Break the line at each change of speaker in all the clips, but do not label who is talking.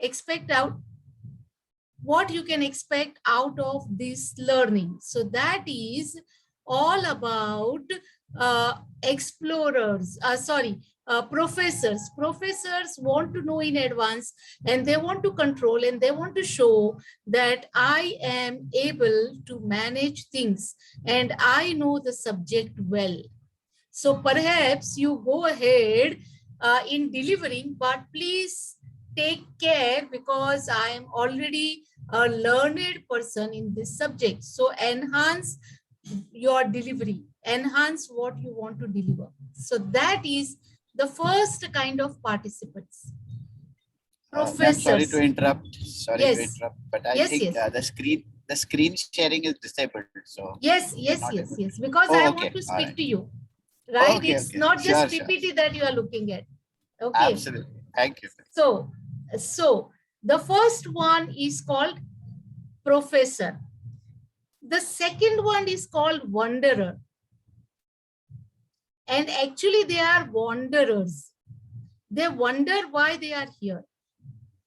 expect out, what you can expect out of this learning. So that is all about explorers, professors. Professors want to know in advance, and they want to control, and they want to show that I am able to manage things and I know the subject well. So perhaps you go ahead in delivering, but please take care, because I am already a learned person in this subject. So enhance your delivery, enhance what you want to deliver. So that is the first kind of participants.
Ma'am,
Professors.
sorry to interrupt. Sorry to
Yes.
interrupt, but I
Yes,
think
yes.
the screen sharing is disabled. So
Yes,
we are
yes,
not
yes,
able
yes.
to.
Because
Oh,
I
okay.
want to
All
speak
right.
to you, right?
Okay,
It's
okay.
not just
Sure, sure.
PPT that you are looking at. Okay.
Absolutely. Thank you.
So the first one is called professor. The second one is called wanderer. And actually they are wanderers. They wonder why they are here.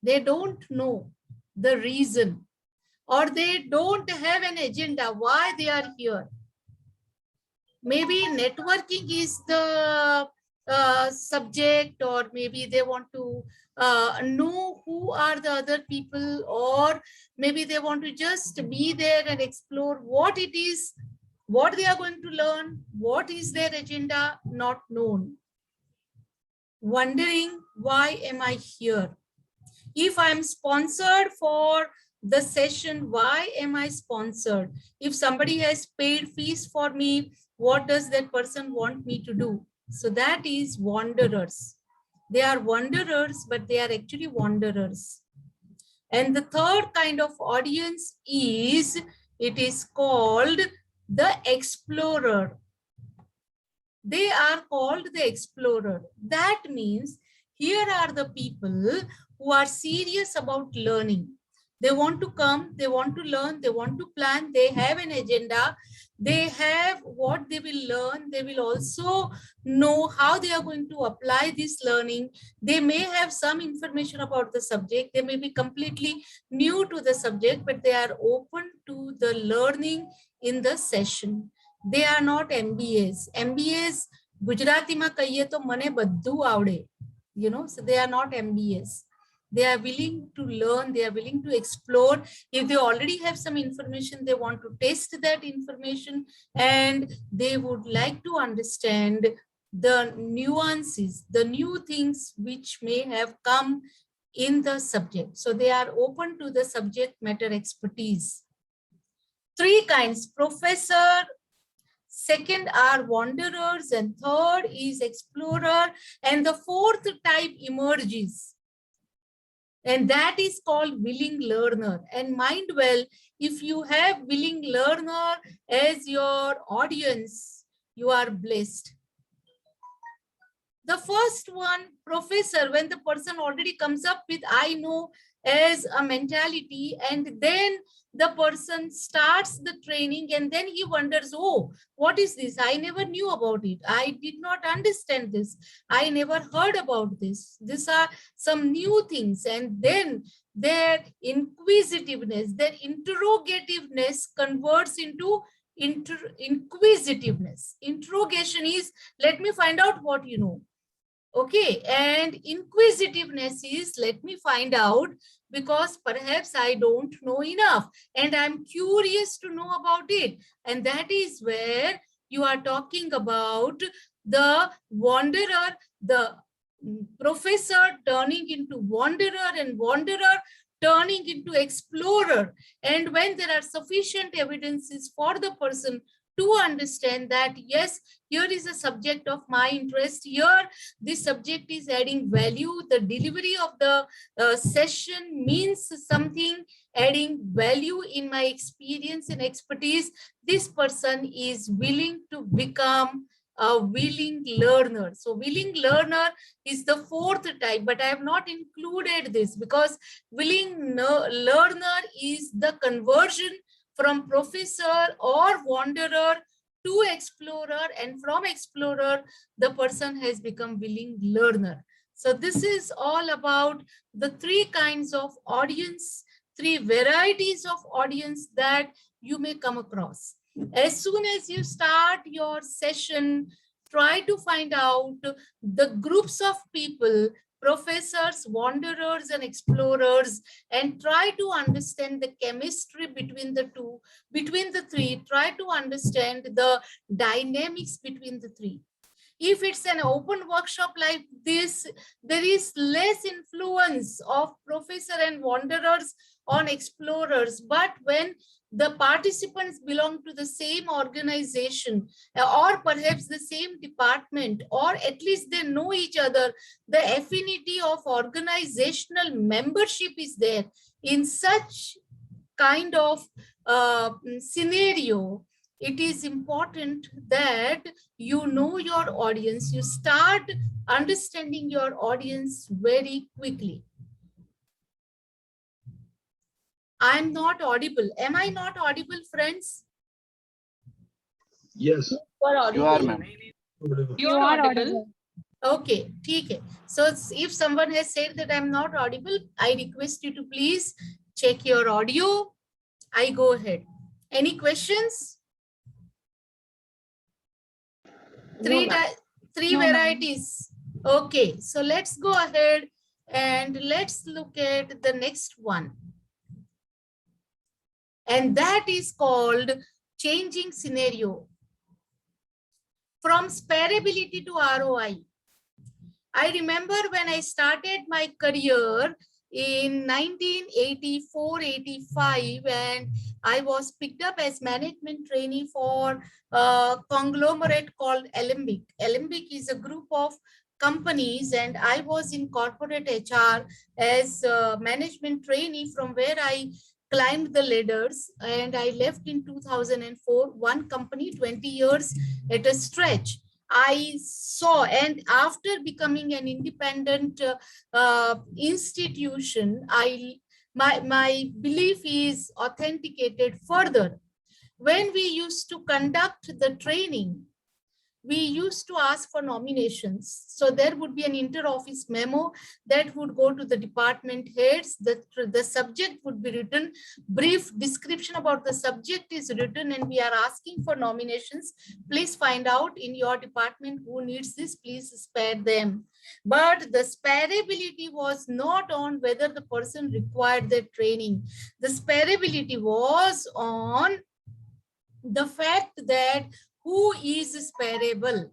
They don't know the reason, or they don't have an agenda why they are here. Maybe networking is the subject, or maybe they want to know who are the other people, or maybe they want to just be there and explore what it is, what they are going to learn, what is their agenda, not known. Wondering, why am I here? If I'm sponsored for the session, why am I sponsored? If somebody has paid fees for me, what does that person want me to do? So that is wanderers. They are wanderers, but they are actually wanderers. And the third kind of audience is, it is called the explorer. They are called the explorer. That means here are the people who are serious about learning. They want to come, they want to learn, they want to plan, they have an agenda, they have what they will learn, they will also know how they are going to apply this learning. They may have some information about the subject, they may be completely new to the subject, but they are open to the learning in the session. They are not MBAs. MBAs, Gujarati ma kahiye to mane badhu avde. You know, so they are not MBAs. They are willing to learn, they are willing to explore. If they already have some information, they want to test that information, and they would like to understand the nuances, the new things which may have come in the subject. So they are open to the subject matter expertise. Three kinds: professor, second are wanderers, and third is explorer, and the fourth type emerges, and that is called willing learner. And mind well, if you have willing learner as your audience, you are blessed. The first one, professor, when the person already comes up with I know as a mentality, and then the person starts the training, and then he wonders, oh, what is this? I never knew about it. I did not understand this. I never heard about this. These are some new things. And then their inquisitiveness, their interrogativeness converts into inquisitiveness. Interrogation is, let me find out what you know. Okay, and inquisitiveness is, let me find out, because perhaps I don't know enough and I'm curious to know about it. And that is where you are talking about the wanderer, the professor turning into wanderer, and wanderer turning into explorer. And when there are sufficient evidences for the person to understand that, yes, here is a subject of my interest, here this subject is adding value, the delivery of the session means something, adding value in my experience and expertise, this person is willing to become a willing learner. So willing learner is the fourth type, but I have not included this because willing learner is the conversion from professor or wanderer to explorer, and from explorer the person has become willing learner. So this is all about the three kinds of audience, three varieties of audience that you may come across. As soon as you start your session, try to find out the groups of people, professors, wanderers, and explorers, and try to understand the chemistry between the two, between the three. Try to understand the dynamics between the three. If it's an open workshop like this, there is less influence of professor and wanderers on explorers. But when the participants belong to the same organization or perhaps the same department, or at least they know each other, the affinity of organizational membership is there. In such kind of scenario, it is important that you know your audience, you start understanding your audience very quickly. I'm not audible. Am I not audible, friends?
Yes.
You are, ma'am.
You are audible.
Okay, okay. So if someone has said that I'm not audible, I request you to please check your audio. I go ahead. Any questions? Three
No, ma'am.
varieties. Okay, so let's go ahead and let's look at the next one. And that is called changing scenario. From sparability to ROI. I remember when I started my career in 1984-85, and I was picked up as management trainee for a conglomerate called Alembic. Alembic is a group of companies, and I was in corporate HR as a management trainee, from where I climbed the ladders, and I left in 2004, one company, 20 years at a stretch. I saw, and after becoming an independent institution, my belief is authenticated further. When we used to conduct the training, we used to ask for nominations. So there would be an inter-office memo that would go to the department heads. The subject would be written, brief description about the subject is written, and we are asking for nominations. Please find out in your department who needs this, please spare them. But the sparability was not on whether the person required the training. The sparability was on the fact that who is sparable.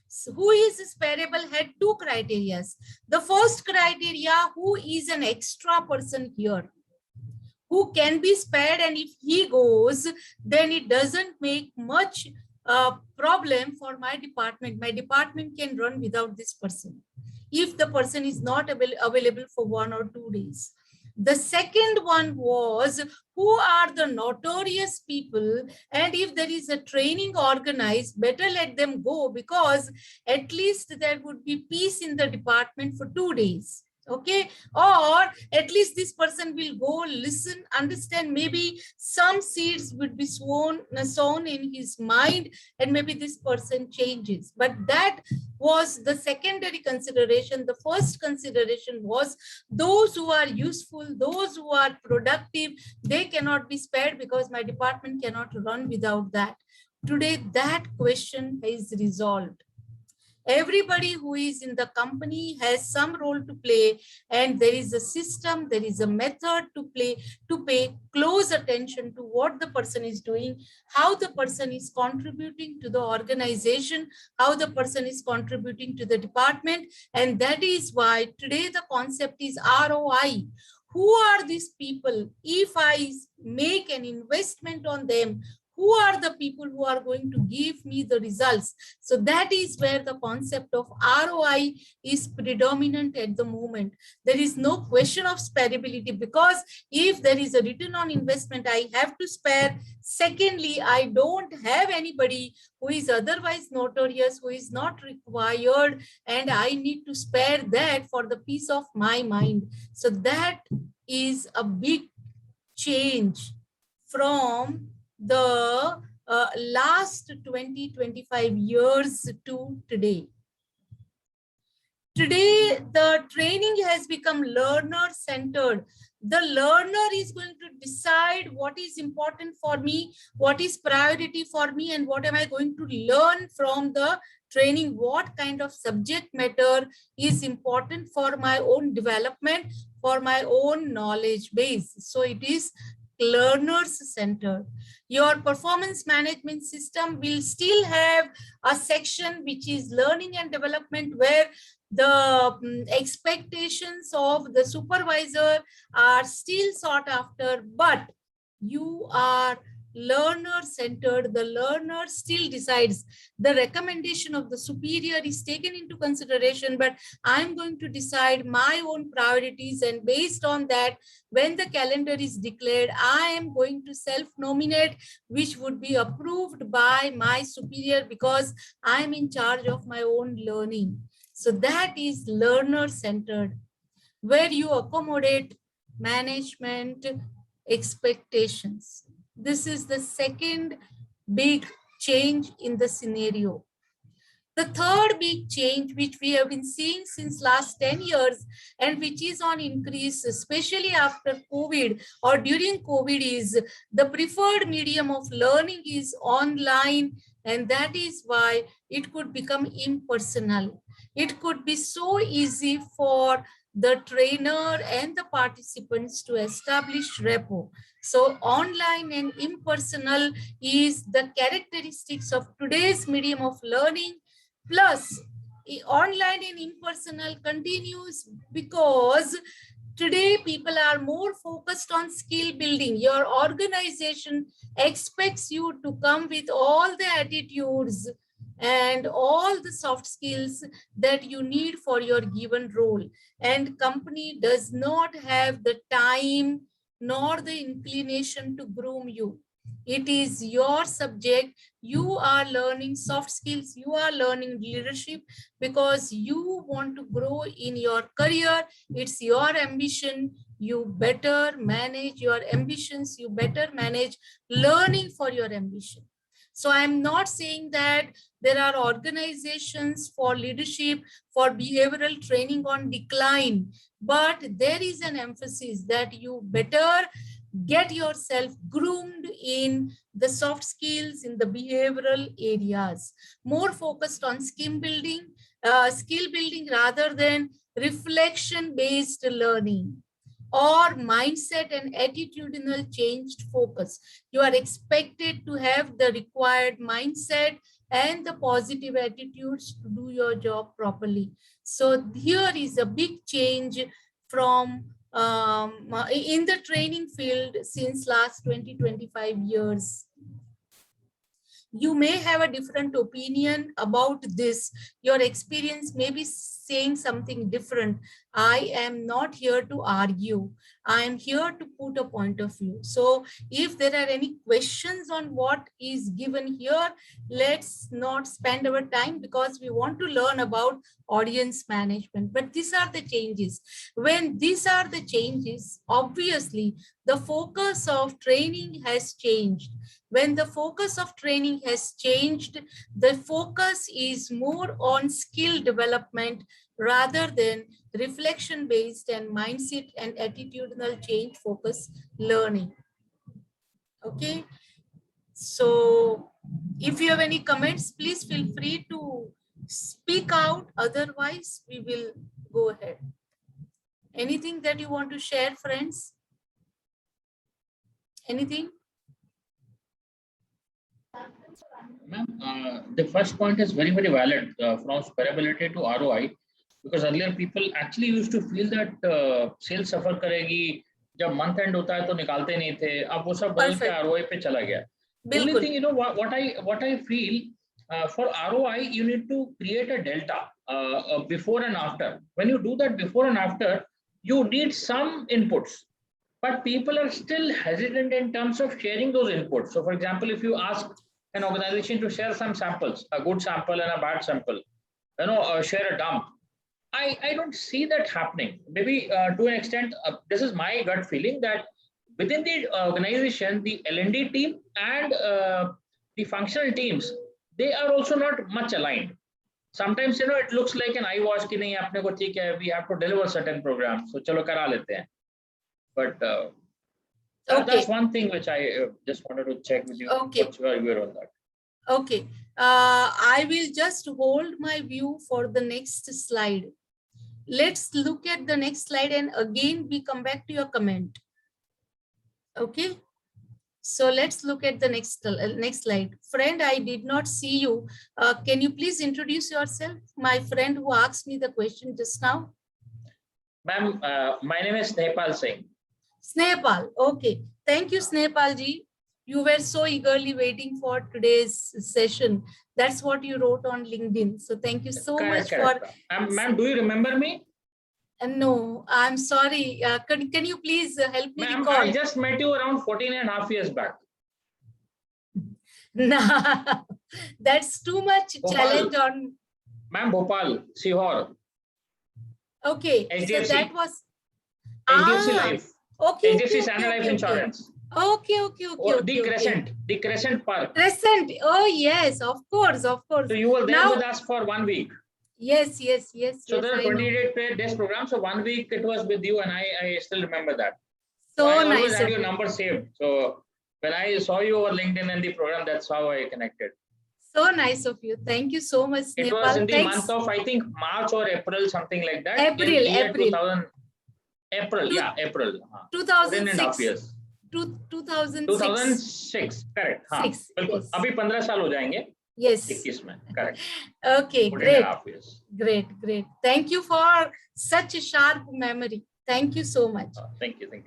So who is sparable had two criteria. The first criteria, who is an extra person here, who can be spared, and if he goes, then it doesn't make much problem for my department. My department can run without this person if the person is not available for 1 or 2 days. The second one was, who are the notorious people, and if there is a training organized, better let them go, because at least there would be peace in the department for 2 days. Okay, or at least this person will go, listen, understand, maybe some seeds would be sown in his mind, and maybe this person changes. But that was the secondary consideration. The first consideration was those who are useful, those who are productive, they cannot be spared, because my department cannot run without that. Today, that question is resolved. Everybody who is in the company has some role to play, and there is a system, there is a method to pay close attention to what the person is doing, how the person is contributing to the organization, how the person is contributing to the department. And that is why today the concept is ROI. Who are these people? If I make an investment on them, who are the people who are going to give me the results? So that is where the concept of ROI is predominant at the moment. There is no question of sparability, because if there is a return on investment, I have to spare. Secondly, I don't have anybody who is otherwise notorious, who is not required, and I need to spare that for the peace of my mind. So that is a big change from the last 20-25 years to today. Today, the training has become learner-centered. The learner is going to decide what is important for me, what is priority for me, and what am I going to learn from the training, what kind of subject matter is important for my own development, for my own knowledge base. So it is learners-centered. Your performance management system will still have a section which is learning and development, where the expectations of the supervisor are still sought after, but you are learner centered. The learner still decides. The recommendation of the superior is taken into consideration, but I'm going to decide my own priorities, and based on that, when the calendar is declared, I am going to self-nominate, which would be approved by my superior, because I am in charge of my own learning. So that is learner-centered, where you accommodate management expectations. This is the second big change in the scenario. The third big change, which we have been seeing since last 10 years and which is on increase, especially after COVID or during COVID, is the preferred medium of learning is online, and that is why it could become impersonal. It could be so easy for the trainer and the participants to establish rapport. So online and impersonal is the characteristics of today's medium of learning. Plus, online and impersonal continues because today people are more focused on skill building. Your organization expects you to come with all the attitudes and all the soft skills that you need for your given role. And company does not have the time nor the inclination to groom you. It is your subject. You are learning soft skills. You are learning leadership because you want to grow in your career. It's your ambition. You better manage your ambitions. You better manage learning for your ambition. So I'm not saying that there are organizations for leadership, for behavioral training on decline, but there is an emphasis that you better get yourself groomed in the soft skills, in the behavioral areas, more focused on skill building rather than reflection-based learning or mindset and attitudinal changed focus. You are expected to have the required mindset and the positive attitudes to do your job properly. So here is a big change from in the training field since last 20-25 years. You may have a different opinion about this. Your experience may be saying something different. I am not here to argue. I am here to put a point of view. So if there are any questions on what is given here, let's not spend our time because we want to learn about audience management. But these are the changes. When these are the changes, obviously the focus of training has changed. When the focus of training has changed, the focus is more on skill development rather than reflection-based and mindset and attitudinal change focus learning. Okay. So if you have any comments, please feel free to speak out. Otherwise, we will go ahead. Anything that you want to share, friends? Anything?
Ma'am, the first point is very, very valid from sparability to ROI, because earlier people actually used to feel that sales suffer karegi, जब month end होता है तो निकालते नहीं थे, अब वो सब बदल के ROI पे चला गया. The only thing, you know, what I feel for ROI, you need to create a delta before and after. When you do that before and after, you need some inputs, but people are still hesitant in terms of sharing those inputs. So, for example, if you ask an organization to share some samples, a good sample and a bad sample, you know, share a dump, I don't see that happening. Maybe to an extent, this is my gut feeling that within the organization, the L&D team and the functional teams, they are also not much aligned. sometimes it looks like an eyewash कि नहीं अपने को ठीक है, we have to deliver certain programs, so चलो करा लेते हैं. But that's one thing which I just wanted to check with you.
Okay.
What's your view on that?
Okay, I will just hold my view for the next slide. Let's look at the next slide, and again we come back to your comment. Okay, so let's look at the next slide. Friend, I did not see you. Can you please introduce yourself? My friend who asked me the question just now.
Ma'am, my name is Snehpal Singh.
Snehpal, okay. Thank you, Snehpal ji. You were so eagerly waiting for today's session. That's what you wrote on LinkedIn. So thank you so much for.
Ma'am, do you remember me?
No, I'm sorry. Can you please help me
Ma'am,
recall?
I just met you around 14.5 years back.
Nah, that's too much
Bhopal.
challenge on.
Ma'am, Bhopal, Sihor.
Okay,
HDFC.
so that was.
HDFC Life.
Okay.
HDFC Standard Life Insurance.
Okay.
The Crescent Park.
Crescent. Oh yes, of course.
So you were there
Now,
with us for 1 week.
Yes.
So there are
I know.
28 days program. So 1 week it was with you, and I still remember that.
So
I
nice.
always had
of
your
you.
number saved. So when I saw you over LinkedIn and the program, that's how I connected.
So nice of you. Thank you so much,
It
Nepal.
was in the
Thanks.
month of, I think, March or April, something like that.
April.
April.
2006.
years.
2006.
2006, correct. हाँ,
Six,
बिल्कुल.
yes.
अभी 15 साल हो जाएंगे.
Yes.
21 में, correct.
Okay,
14.5 years.
great. Thank you for such a sharp memory. Thank you so much.
Thank you so much.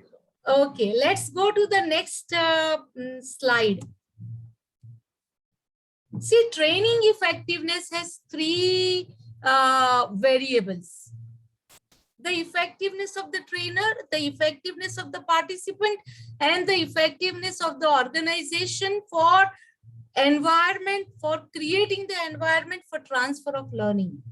Okay, let's go to the next slide. See, training effectiveness has three variables. The effectiveness of the trainer, the effectiveness of the participant, and the effectiveness of the organization for environment, for creating the environment for transfer of learning.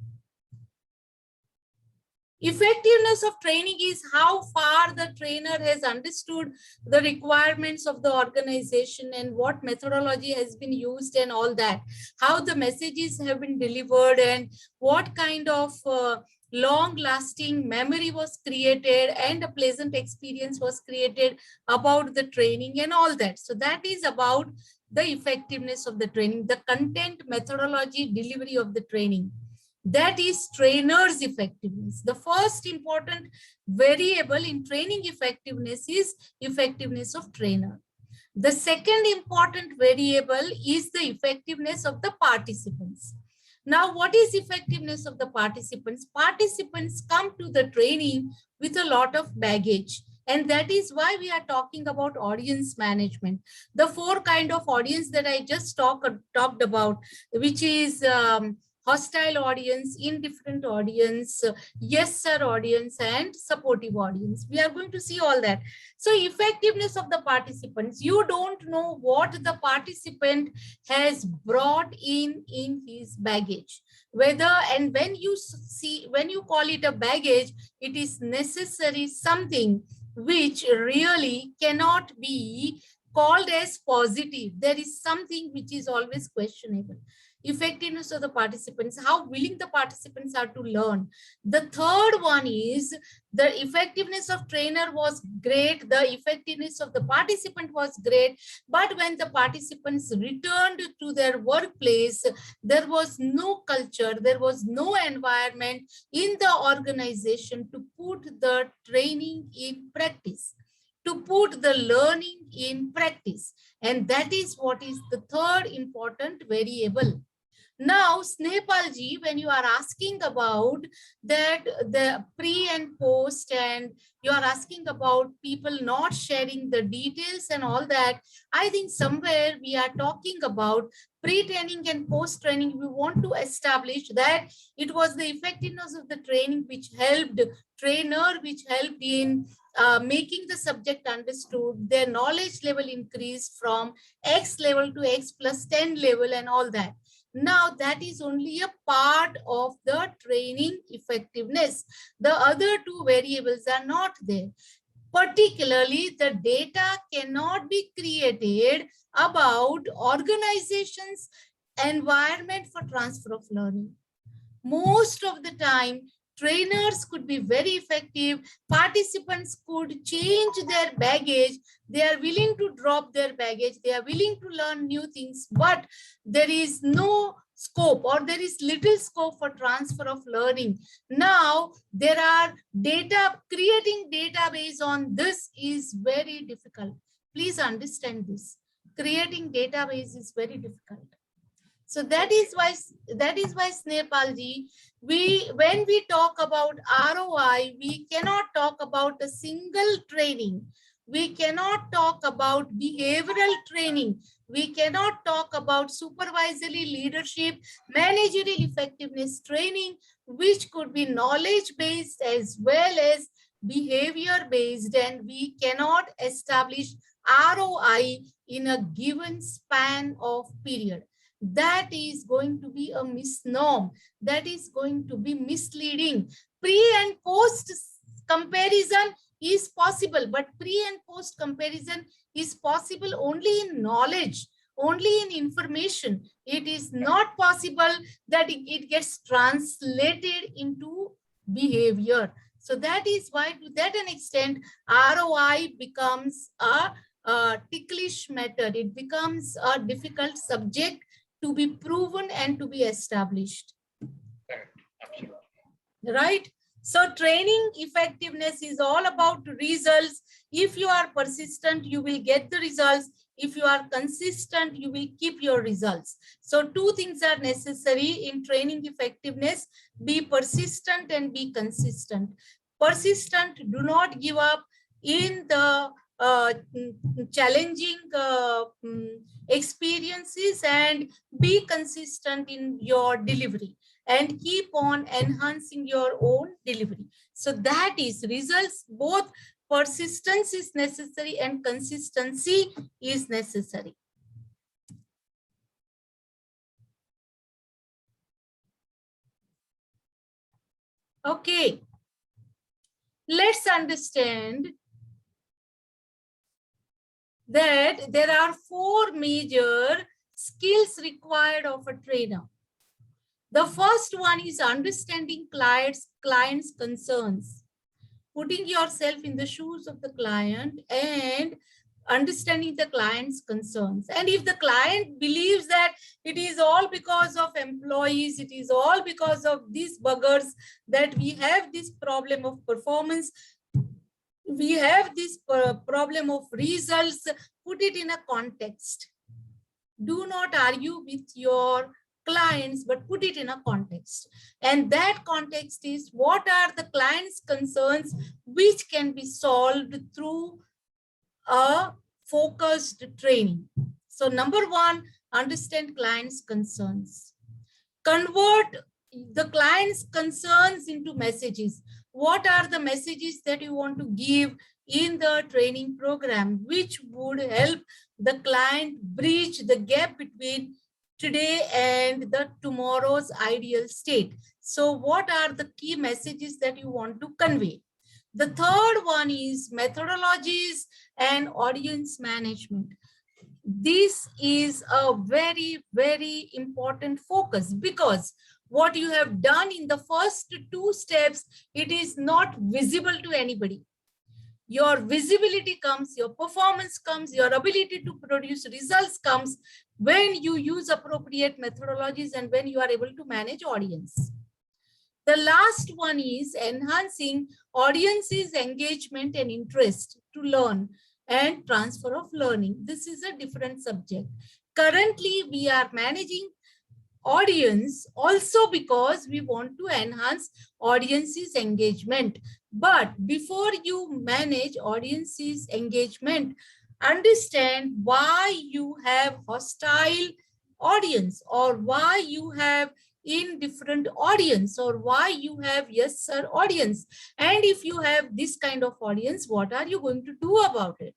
Effectiveness of training is how far the trainer has understood the requirements of the organization and what methodology has been used and all that, how the messages have been delivered and what kind of long-lasting memory was created and a pleasant experience was created about the training and all that. So that is about the effectiveness of the training, the content, methodology, delivery of the training. That is trainer's effectiveness. The first important variable in training effectiveness is effectiveness of trainer. The second important variable is the effectiveness of the participants. Now, what is effectiveness of the participants? Participants come to the training with a lot of baggage. And that is why we are talking about audience management. The four kind of audience that I just talked about, which is hostile audience, indifferent audience, yes sir audience, and supportive audience. We are going to see all that. So effectiveness of the participants, you don't know what the participant has brought in his baggage. Whether and when you see, when you call it a baggage, it is necessary something which really cannot be called as positive. There is something which is always questionable. Effectiveness of the participants, how willing the participants are to learn. The third one is the effectiveness of trainer was great, the effectiveness of the participant was great, but when the participants returned to their workplace, there was no culture, there was no environment in the organization to put the training in practice, to put the learning in practice. And that is what is the third important variable. Now, Snehpal ji, when you are asking about that, the pre and post, and you are asking about people not sharing the details and all that, I think somewhere we are talking about pre-training and post-training. We want to establish that it was the effectiveness of the training which helped trainer, which helped in making the subject understood, their knowledge level increased from X level to X plus 10 level and all that. Now that is only a part of the training effectiveness. The other two variables are not there. Particularly, the data cannot be created about organizations' environment for transfer of learning. Most of the time, trainers could be very effective. Participants could change their baggage. They are willing to drop their baggage. They are willing to learn new things, but there is no scope, or there is little scope for transfer of learning. Now, there are creating database on this is very difficult. Please understand this. Creating database is very difficult. So that is why Snehpalji, when we talk about ROI, we cannot talk about a single training. We cannot talk about behavioral training. We cannot talk about supervisory leadership, managerial effectiveness training, which could be knowledge-based as well as behavior-based, and we cannot establish ROI in a given span of period. That is going to be a misnomer. That is going to be misleading. Pre and post comparison is possible, but pre and post comparison is possible only in knowledge, only in information. It is not possible that it gets translated into behavior. So that is why, to that an extent, ROI becomes a ticklish method. It becomes a difficult subject to be proven and to be established.
Correct. Absolutely.
Right? So training effectiveness is all about results. If you are persistent, you will get the results. If you are consistent, you will keep your results. So two things are necessary in training effectiveness: be persistent and be consistent. Persistent, do not give up in the challenging experiences, and be consistent in your delivery and keep on enhancing your own delivery. So that is results. Both persistence is necessary and consistency is necessary. Okay, let's understand that there are 4 major skills required of a trainer. The first one is understanding clients' concerns, putting yourself in the shoes of the client and understanding the client's concerns. And if the client believes that it is all because of employees, it is all because of these buggers that we have this problem of performance, we have this problem of results, put it in a context. Do not argue with your clients, but put it in a context. And that context is, what are the client's concerns which can be solved through a focused training. So number 1, understand client's concerns. Convert the client's concerns into messages. What are the messages that you want to give in the training program, which would help the client bridge the gap between today and the tomorrow's ideal state? So what are the key messages that you want to convey? The third one is methodologies and audience management. This is a very, very important focus, because what you have done in the first 2 steps, it is not visible to anybody. Your visibility comes, your performance comes, your ability to produce results comes when you use appropriate methodologies and when you are able to manage audience. The last one is enhancing audience's engagement and interest to learn and transfer of learning. This is a different subject. Currently, we are managing audience also because we want to enhance audience's engagement. But before you manage audience's engagement, understand why you have hostile audience, or why you have indifferent audience, or why you have yes sir audience. And if you have this kind of audience, what are you going to do about it?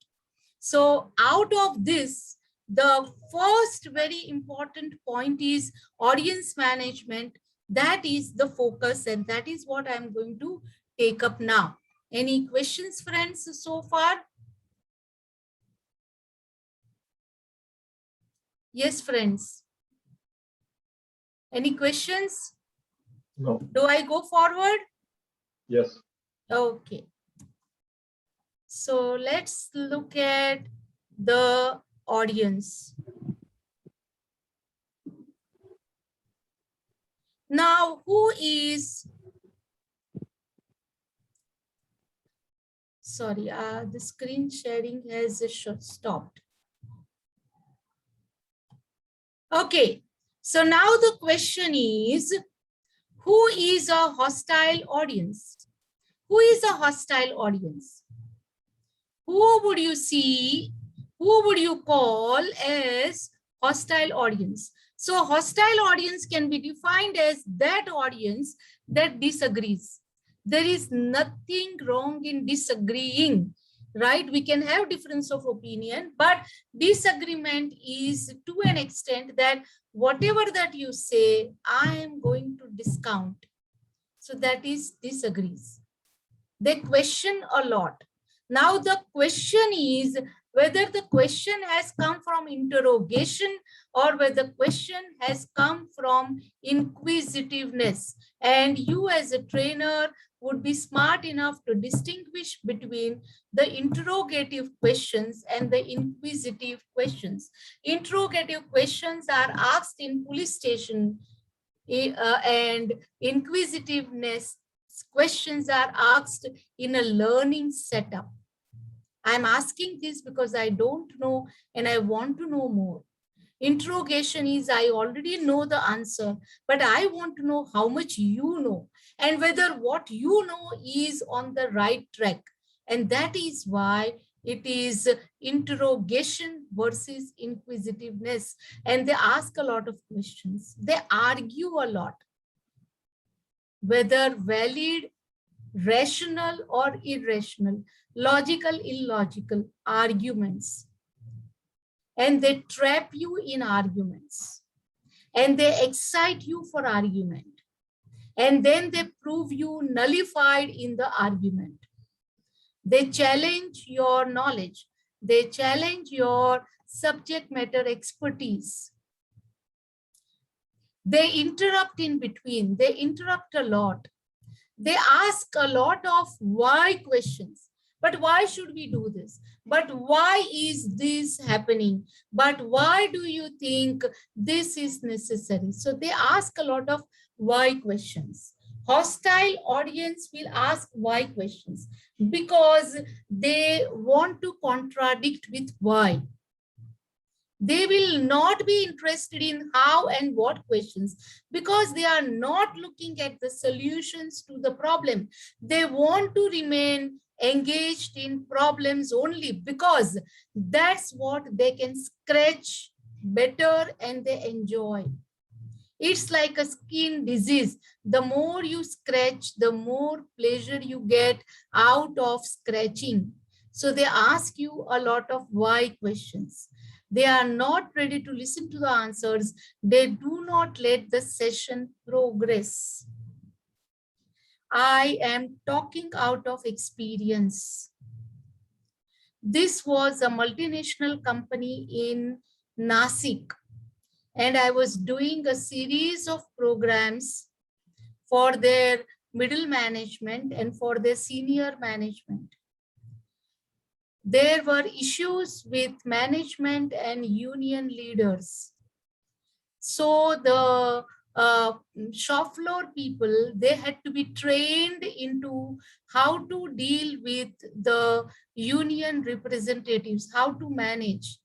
So out of this, the first very important point is audience management. That is the focus, and that is what I'm going to take up now. Any questions, friends, so far? Yes, friends. Any questions?
No.
Do I go forward?
Yes.
Okay. So let's look at the audience. Now, who is, sorry, the screen sharing has stopped. Okay, so now the question is, who is a hostile audience? Who is a hostile audience? Who would you see, who would you call as hostile audience? So hostile audience can be defined as that audience that disagrees. There is nothing wrong in disagreeing, right? We can have difference of opinion, but disagreement is to an extent that whatever that you say, I am going to discount. So that is disagrees. They question a lot. Now the question is whether the question has come from interrogation or whether the question has come from inquisitiveness. And you as a trainer would be smart enough to distinguish between the interrogative questions and the inquisitive questions. Interrogative questions are asked in police station and inquisitiveness questions are asked in a learning setup. I'm asking this because I don't know and I want to know more. Interrogation is I already know the answer, but I want to know how much you know and whether what you know is on the right track. And that is why it is interrogation versus inquisitiveness. And they ask a lot of questions. They argue a lot, whether valid, rational or irrational, logical, illogical arguments. And they trap you in arguments. And they excite you for argument. And then they prove you nullified in the argument. They challenge your knowledge. They challenge your subject matter expertise. They interrupt in between. They interrupt a lot. They ask a lot of why questions. But why should we do this? But why is this happening? But why do you think this is necessary? So they ask a lot of why questions. Hostile audience will ask why questions because they want to contradict with why. They will not be interested in how and what questions because they are not looking at the solutions to the problem. They want to remain engaged in problems only because that's what they can scratch better and they enjoy. It's like a skin disease. The more you scratch, the more pleasure you get out of scratching. So they ask you a lot of why questions. They are not ready to listen to the answers. They do not let the session progress. I am talking out of experience. This was a multinational company in Nasik, and I was doing a series of programs for their middle management and for their senior management. There were issues with management and union leaders. So the shop floor people, they had to be trained into how to deal with the union representatives, how to manage.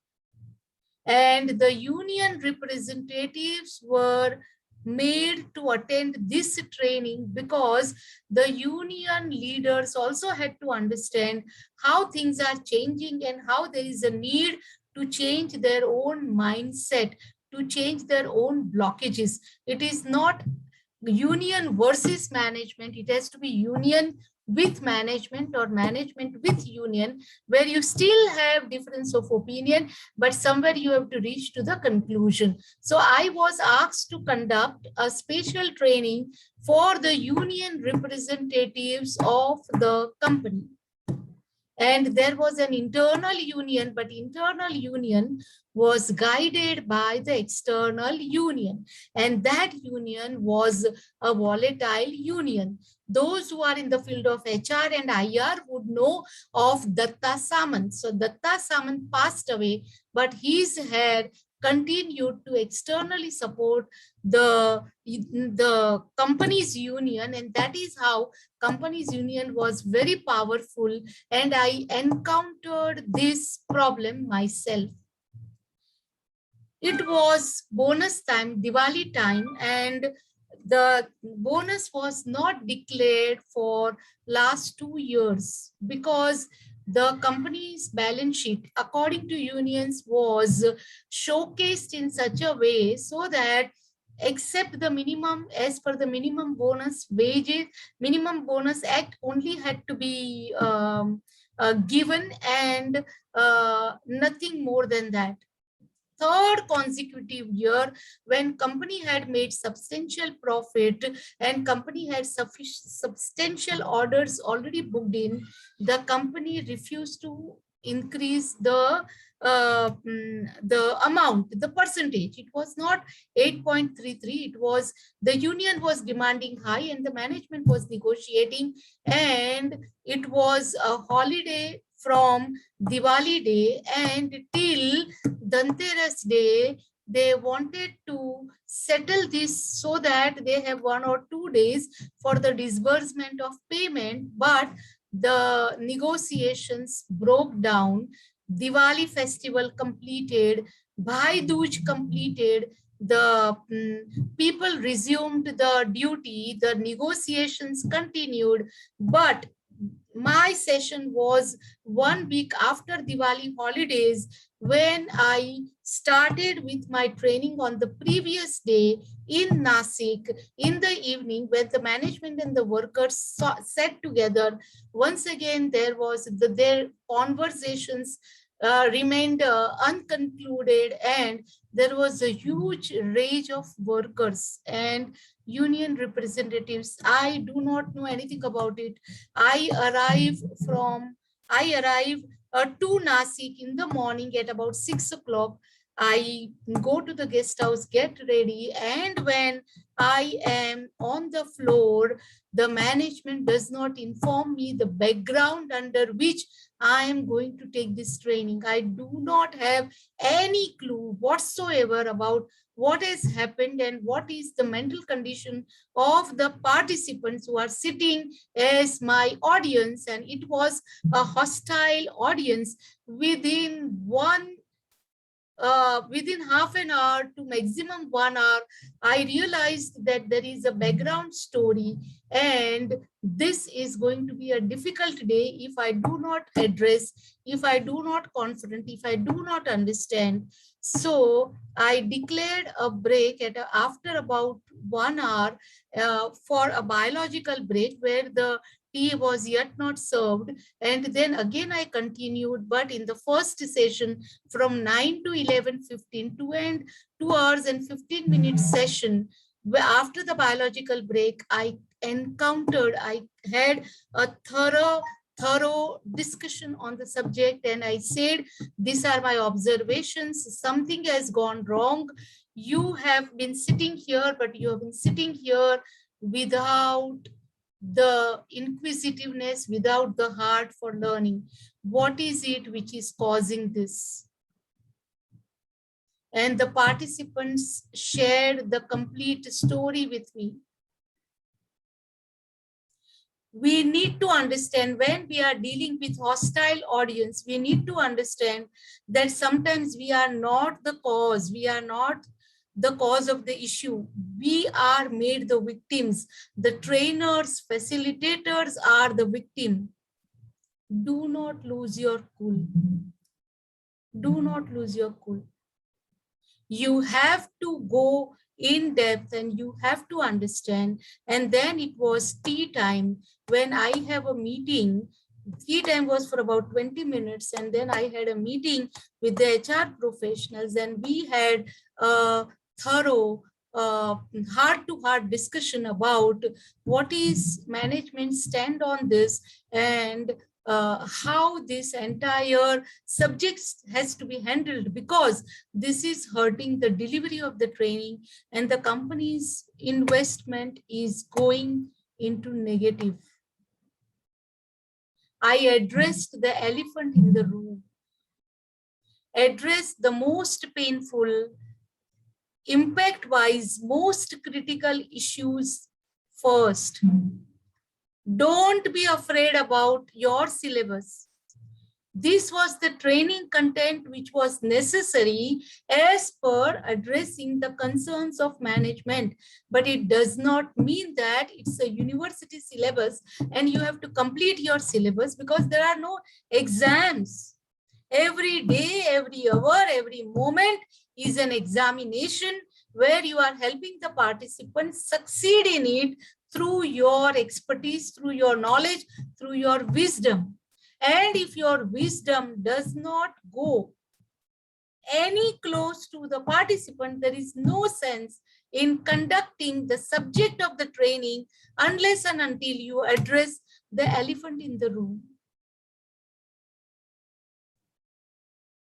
And the union representatives were made to attend this training because the union leaders also had to understand how things are changing and how there is a need to change their own mindset, to change their own blockages. It is not union versus management. It has to be union with management or management with union, where you still have difference of opinion, but somewhere you have to reach to the conclusion. So I was asked to conduct a special training for the union representatives of the company. And there was an internal union, but internal union was guided by the external union. And that union was a volatile union. Those who are in the field of HR and IR would know of Datta Samant. So Datta Samant passed away, but his head continued to externally support the company's union, and that is how company's union was very powerful. And I encountered this problem myself. It was bonus time, Diwali time, and the bonus was not declared for last 2 years because the company's balance sheet, according to unions, was showcased in such a way so that except the minimum, as per the minimum bonus wages, minimum bonus act only had to be given, and nothing more than that. Third consecutive year, when company had made substantial profit and company had substantial orders already booked in, the company refused to increase the amount, the percentage. It was not 8.33. It was, the union was demanding high and the management was negotiating, and it was a holiday from Diwali day and till Dhanteras day. They wanted to settle this so that they have 1 or 2 days for the disbursement of payment, but the negotiations broke down. Diwali festival completed, Bhai Dooj completed, the people resumed the duty, the negotiations continued, but my session was 1 week after Diwali holidays, when I started with my training on the previous day in Nasik in the evening, when the management and the workers sat together. Once again, there was their conversations remained unconcluded, and there was a huge rage of workers and union representatives. I do not know anything about it. I arrive to Nasik in the morning at about 6 o'clock. I go to the guest house, get ready, and when I am on the floor, the management does not inform me the background under which I am going to take this training. I do not have any clue whatsoever about what has happened and what is the mental condition of the participants who are sitting as my audience. And it was a hostile audience. Within half an hour to maximum 1 hour, I realized that there is a background story, and this is going to be a difficult day if I do not address, if I do not confront, if I do not understand. So I declared a break after about 1 hour for a biological break where the tea was yet not served. And then again I continued, but in the first session from 9 to 11:15, 2 hours and 15 minutes session, after the biological break, I had a thorough discussion on the subject, and I said, these are my observations. Something has gone wrong. You have been sitting here, but you have been sitting here without the inquisitiveness, without the heart for learning. What is it which is causing this? And the participants shared the complete story with me. We need to understand, when we are dealing with hostile audience, we need to understand that sometimes we are not the cause. We are not the cause of the issue. We are made the victims. The trainers, facilitators are the victim. Do not lose your cool. Do not lose your cool. You have to go in depth and you have to understand. And then it was tea time when I have a meeting. Tea time was for about 20 minutes. And then I had a meeting with the HR professionals, and we had a thorough heart-to-heart discussion about what is management stand on this, and how this entire subject has to be handled, because this is hurting the delivery of the training and the company's investment is going into negative. I addressed the elephant in the room, addressed the most painful, impact-wise, most critical issues first. Don't be afraid about your syllabus. This was the training content which was necessary as per addressing the concerns of management. But it does not mean that it's a university syllabus and you have to complete your syllabus, because there are no exams. Every day, every hour, every moment is an examination where you are helping the participants succeed in it through your expertise, through your knowledge, through your wisdom. And if your wisdom does not go any close to the participant, there is no sense in conducting the subject of the training unless and until you address the elephant in the room.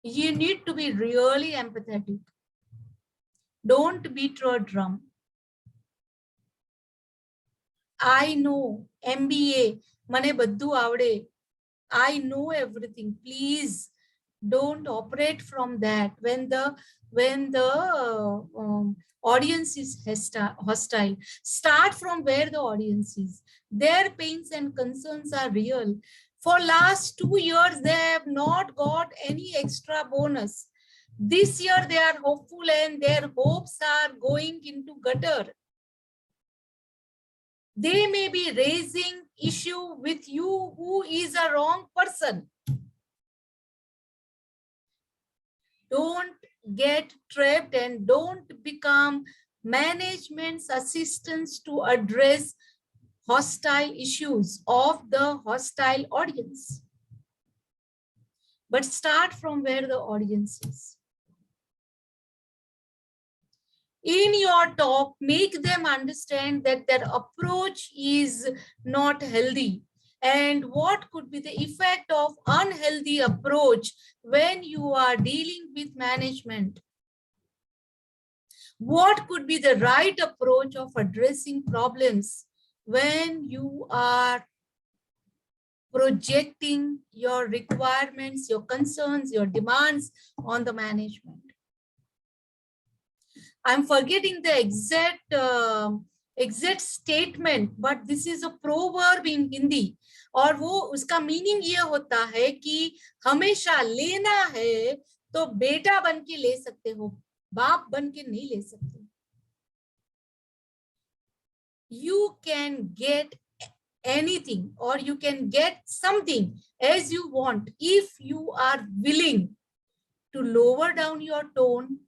You need to be really empathetic. Don't beat your drum. I know MBA, mane baddu avde. I know everything. Please don't operate from that when the audience is hostile. Start from where the audience is. Their pains and concerns are real. For last 2 years, they have not got any extra bonus. This year, they are hopeful and their hopes are going into gutter. They may be raising issue with you who is a wrong person. Don't get trapped and don't become management's assistants to address hostile issues of the hostile audience. But start from where the audience is. In your talk, make them understand that their approach is not healthy and what could be the effect of unhealthy approach when you are dealing with management. What could be the right approach of addressing problems when you are projecting your requirements, your concerns, your demands on the management. I'm forgetting the exact statement, but this is a proverb in Hindi. और वो उसका meaning ये होता है कि हमेशा लेना है तो बेटा बन के ले सकते हो, बाप बन के नहीं ले सकते. You can get anything or you can get something as you want if you are willing to lower down your tone,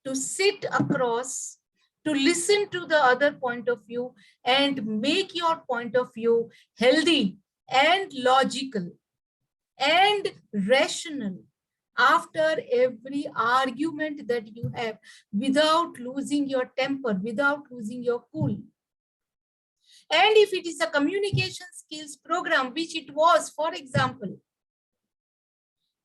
to sit across, to listen to the other point of view and make your point of view healthy and logical and rational after every argument that you have, without losing your temper, without losing your cool. And if it is a communication skills program, which it was, for example,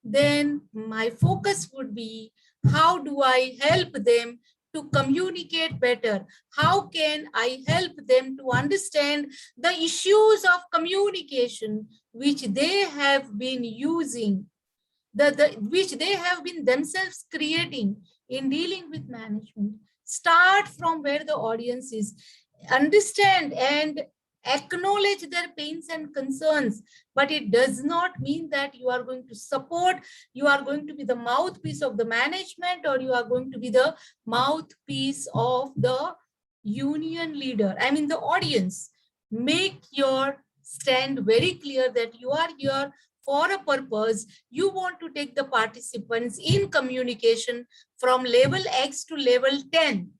then my focus would be, how do I help them to communicate better? How can I help them to understand the issues of communication which they have been using, which they have been themselves creating in dealing with management? Start from where the audience is. Understand and acknowledge their pains and concerns, but it does not mean that you are going to support, you are going to be the mouthpiece of the management, or you are going to be the mouthpiece of the union leader. I mean the audience. Make your stand very clear that you are here for a purpose. You want to take the participants in communication from level X to level 10.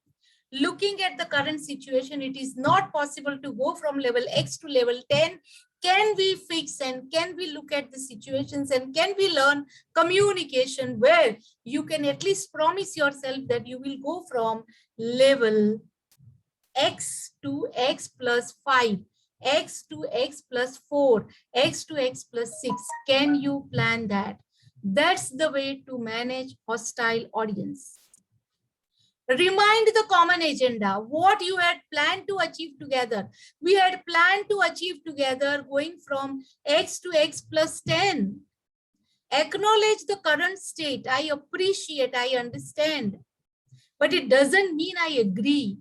Looking at the current situation, it is not possible to go from level X to level 10. Can we fix and can we look at the situations and can we learn communication where you can at least promise yourself that you will go from level X to X plus 5 x to x plus 4, x to x plus 6. Can you plan that? That's the way to manage hostile audience. Remind the common agenda, what you had planned to achieve together. We had planned to achieve together going from x to x plus 10. Acknowledge the current state. I appreciate, I understand. But it doesn't mean I agree.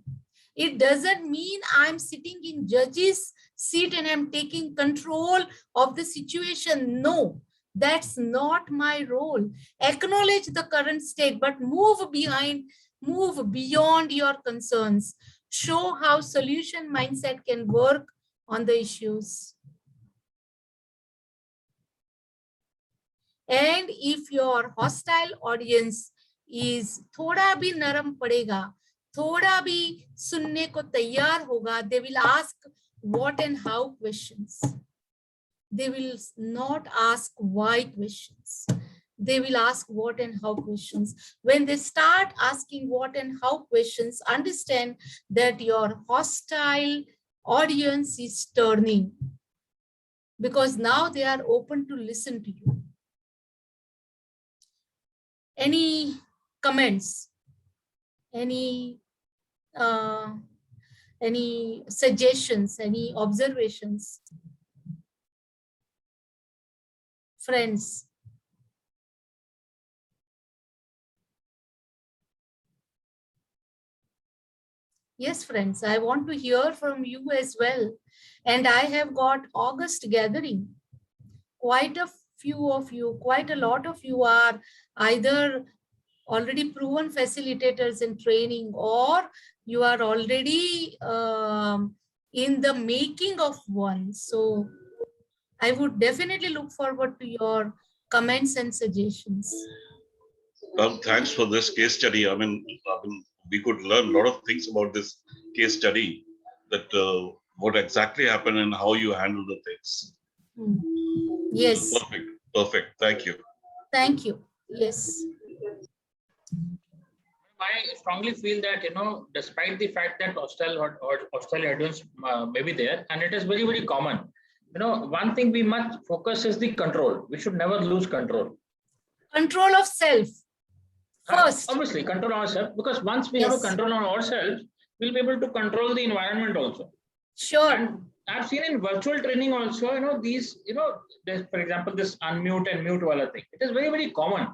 It doesn't mean I'm sitting in judge's seat and I'm taking control of the situation. No, that's not my role. Acknowledge the current state, but move beyond your concerns. Show how solution mindset can work on the issues. And if your hostile audience is थोड़ा भी नरम पड़ेगा, थोड़ा भी सुनने को तैयार होगा, they will ask what and how questions. They will not ask why questions. They will ask what and how questions. When they start asking what and how questions, understand that your hostile audience is turning, because now they are open to listen to you. Any comments? Any suggestions? Any observations? Friends? Yes, friends, I want to hear from you as well. And I have got August gathering. Quite a few of you, quite a lot of you are either already proven facilitators in training, or you are already in the making of one. So I would definitely look forward to your comments and suggestions.
Well, thanks for this case study. I mean, we could learn a lot of things about this case study, that what exactly happened and how you handle the things.
Yes.
Perfect. Perfect. Thank you.
Thank you. Yes.
I strongly feel that, despite the fact that hostile audience may be there, and it is very, very common, one thing we must focus is the control. We should never lose control.
Control of self. First.
Obviously, control ourselves, because once we have a control on ourselves, we'll be able to control the environment also.
Sure.
And I've seen in virtual training also, these, for example, this unmute and mute wala thing. It is very, very common.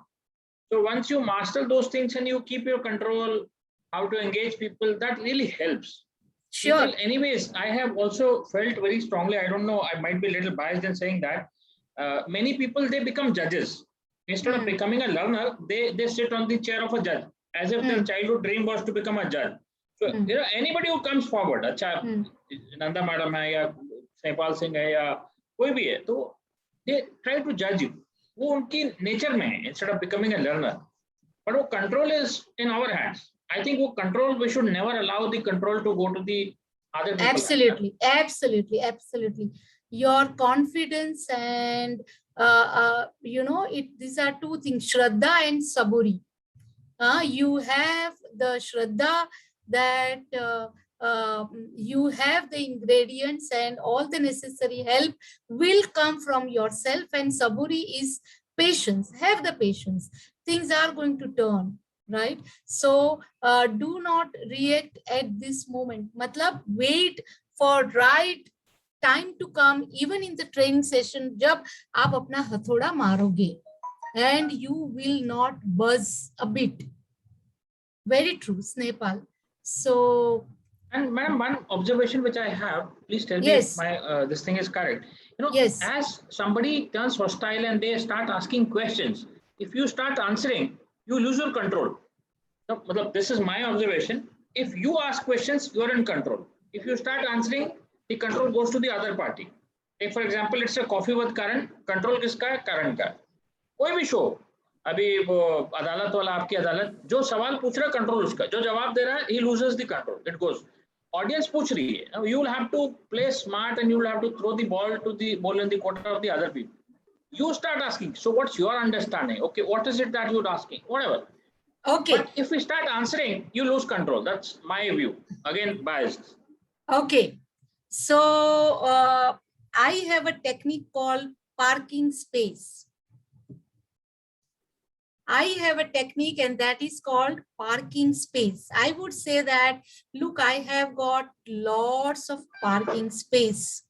So once you master those things and you keep your control, how to engage people, that really helps.
Sure.
People, anyways, I have also felt very strongly, I don't know, I might be a little biased in saying that, many people, they become judges. Instead of becoming a learner, they sit on the chair of a judge, as if their childhood dream was to become a judge. So, anybody who comes forward, Nanda madam hai ya Saipal Singh hai ya koi bhi hai, so they try to judge you. वो उनकी nature में है, instead of becoming a learner. But वो control is in our hands. I think वो control, we should never allow the control to go to the other people.
Absolutely, absolutely, absolutely. Your confidence and these are two things, Shraddha and Saburi. You have the Shraddha that you have the ingredients and all the necessary help will come from yourself, and Saburi is patience. Have the patience. Things are going to turn, right? So do not react at this moment. Matlab, wait for right time to come, even in the training session, jab aap apna hathoda maroge and you will not buzz a bit. Very true, Snehpal. So,
and ma'am, one observation which I have, please tell me if my this thing is correct. As somebody turns hostile and they start asking questions, if you start answering, you lose your control. So, this is my observation. If you ask questions, you are in control. If you start answering, the control goes to the other party. Like for example, it's a coffee with Karan. Control किसका है? Karan का. कोई भी show, अभी वो अदालत वाला आपकी अदालत, जो सवाल पूछ रहा है कंट्रोल उसका, जो जवाब दे रहा है, he loses the control. It goes. Audience पूछ रही है. You will have to play smart and you will have to throw the ball in the court of the other people. You start asking. So what's your understanding? Okay, what is it that you're asking? Whatever.
Okay.
But if we start answering, you lose control. That's my view. Again, biased.
Okay. So I have a technique called parking space. I have a technique and that is called parking space. I would say that, look, I have got lots of parking space.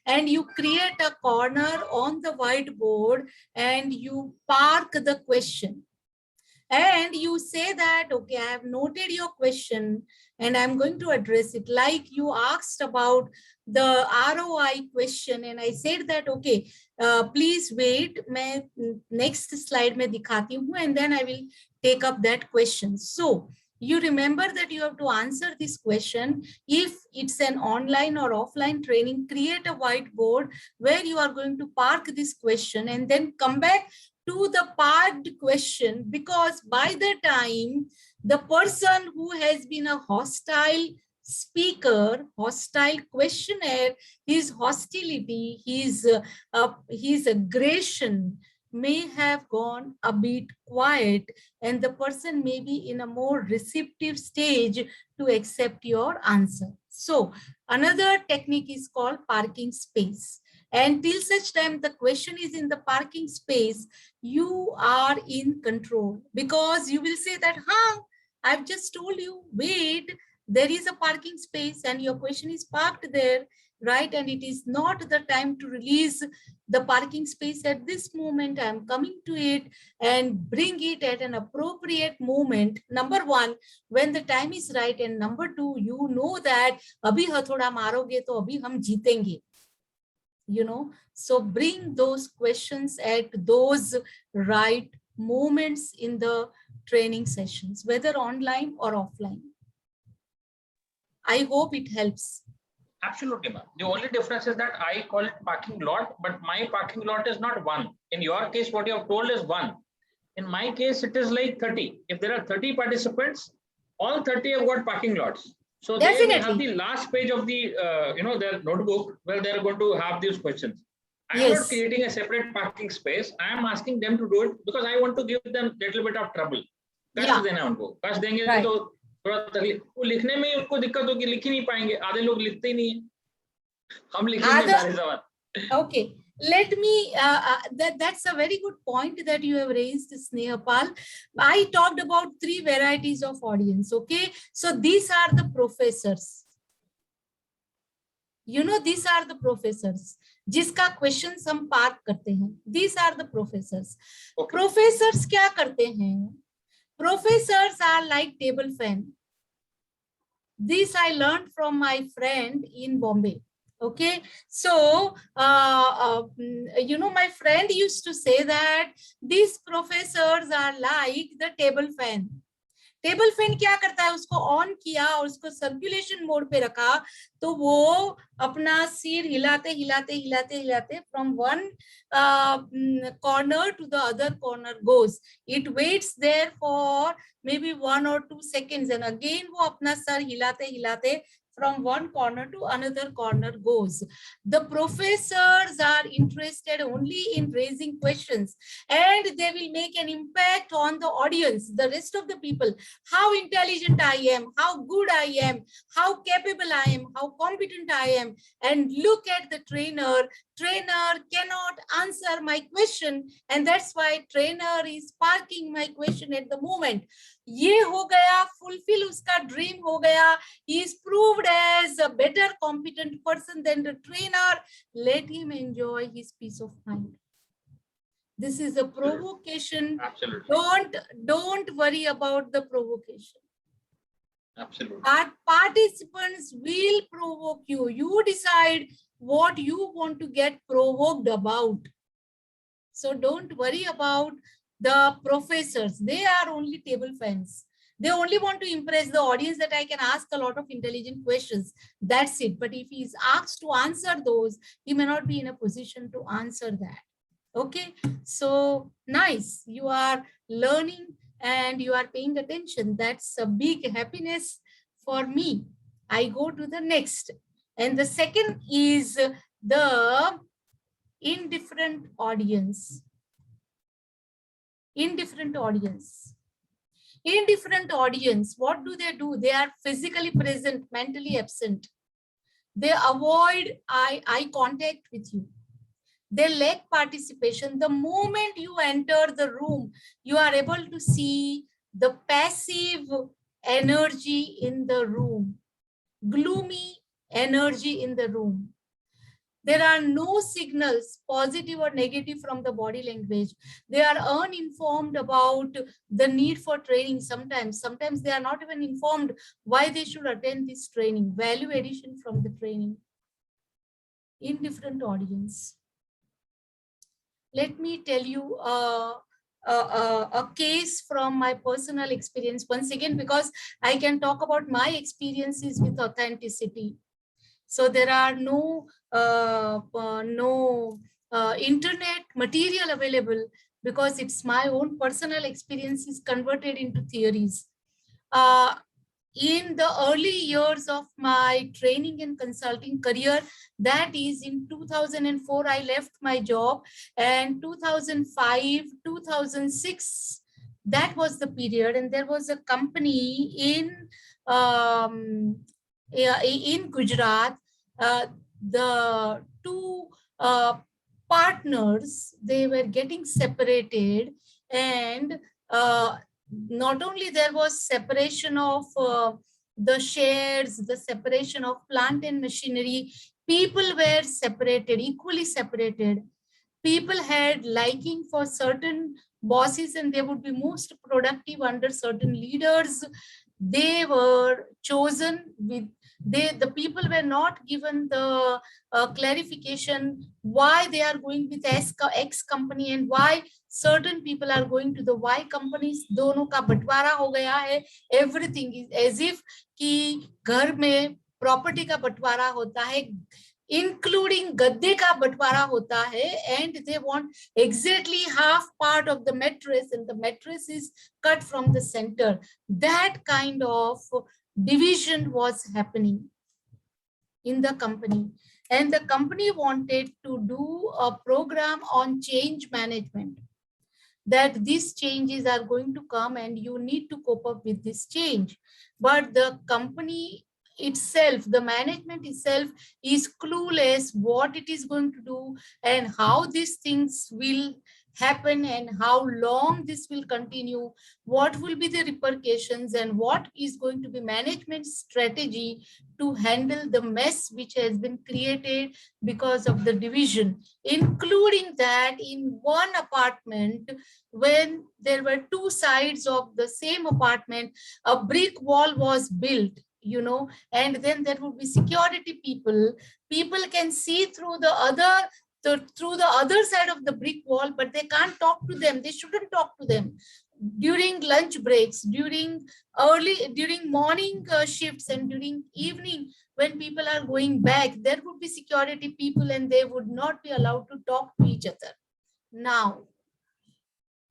And you create a corner on the whiteboard and you park the question. And you say that, okay, I have noted your question and I'm going to address it. Like you asked about the ROI question and I said that, okay, please wait, मैं next slide में दिखाती हूँ and then I will take up that question. So you remember that you have to answer this question. If it's an online or offline training, create a whiteboard where you are going to park this question and then come back to the parked question, because by the time the person who has been a hostile speaker, hostile questionnaire, his hostility, his aggression may have gone a bit quiet and the person may be in a more receptive stage to accept your answer. So another technique is called parking space. And till such time the question is in the parking space, you are in control, because you will say that, I've just told you, wait, there is a parking space and your question is parked there, right? And it is not the time to release the parking space at this moment. I'm coming to it and bring it at an appropriate moment. Number one, when the time is right. And number two, you know that abhi hathoda maroge to abhi hum jeetenge. You know, so bring those questions at those right moments in the training sessions, whether online or offline. I hope it helps.
Absolutely, ma'am. The only difference is that I call it parking lot, but my parking lot is not one. In your case, what you have told is one. In my case, it is like 30. If there are 30 participants, all 30 have got parking lots. So they will have the last page of the their notebook where they are going to have these questions. I am not creating a separate parking space. I am asking them to do it because I want to give them a little bit of trouble. कष्ट देना उनको, कष्ट देंगे तो थोड़ा तकलीफ, वो लिखने में उनको दिक्कत होगी, लिख ही नहीं पाएंगे, आधे लोग लिखते ही नहीं है, हम लिखेंगे सारे सवाल.
Okay, let me, that's a very good point that you have raised, Snehapal. I talked about 3 varieties of audience, okay? So these are the professors. You know, these are the professors. जिसका questions हम park करते हैं. These are the professors. Okay. Professors क्या करते हैं? Professors are like table fan. This I learned from my friend in Bombay. Okay, so you know, my friend used to say that these professors are like the table fan. Table fan क्या करता है, उसको on किया और उसको circulation mode पे रखा तो वो अपना सिर हिलाते हिलाते हिलाते हिलाते from one corner to the other corner goes. It waits there for maybe 1 or 2 seconds and again वो अपना सर हिलाते हिलाते from one corner to another corner goes. The professors are interested only in raising questions and they will make an impact on the audience, the rest of the people. How intelligent I am, how good I am, how capable I am, how competent I am. And look at the trainer. Trainer cannot answer my question and that's why trainer is parking my question at the moment. ये हो गया, fulfill उसका dream हो गया. He is proved as a better competent person than the trainer. Let him enjoy his peace of mind. This is a provocation.
Absolutely.
Don't worry about the provocation.
Absolutely.
Our participants will provoke you. You decide what you want to get provoked about. So don't worry about the professors. They are only table fans. They only want to impress the audience that I can ask a lot of intelligent questions. That's it. But if he is asked to answer those, he may not be in a position to answer that. Okay. So nice. You are learning and you are paying attention. That's a big happiness for me. I go to the next. And the second is the indifferent audience. Indifferent audience. Indifferent audience, what do? They are physically present, mentally absent. They avoid eye contact with you. They lack participation. The moment you enter the room, you are able to see the passive energy in the room, gloomy energy in the room. There are no signals, positive or negative, from the body language. They are uninformed about the need for training sometimes. Sometimes they are not even informed why they should attend this training, value addition from the training. Indifferent audience. Let me tell you a case from my personal experience once again, because I can talk about my experiences with authenticity. So there are no internet material available, because it's my own personal experiences converted into theories. In the early years of my training and consulting career, that is in 2004, I left my job, and 2005, 2006, that was the period. And there was a company in Gujarat. The two partners, they were getting separated, and not only there was separation of the shares, the separation of plant and machinery, people were separated, equally separated. People had liking for certain bosses, and they would be most productive under certain leaders. They were chosen with, the people were not given the clarification why they are going with X company and why certain people are going to the Y companies. दोनों का बंटवारा हो गया है. Everything is as if कि घर में property का बंटवारा होता है, including गद्दे का बंटवारा होता है, and they want exactly half part of the mattress, and the mattress is cut from the center. That kind of division was happening in the company, and the company wanted to do a program on change management, that these changes are going to come and you need to cope up with this change. But the company itself, the management itself, is clueless what it is going to do and how these things will happen and how long this will continue, what will be the repercussions, and what is going to be management strategy to handle the mess which has been created because of the division, including that in one apartment, when there were two sides of the same apartment, a brick wall was built, you know, and then there would be security people. People can see through the other side of the brick wall, but they can't talk to them. They shouldn't talk to them during lunch breaks, during morning shifts, and during evening when people are going back. There would be security people, and they would not be allowed to talk to each other. Now,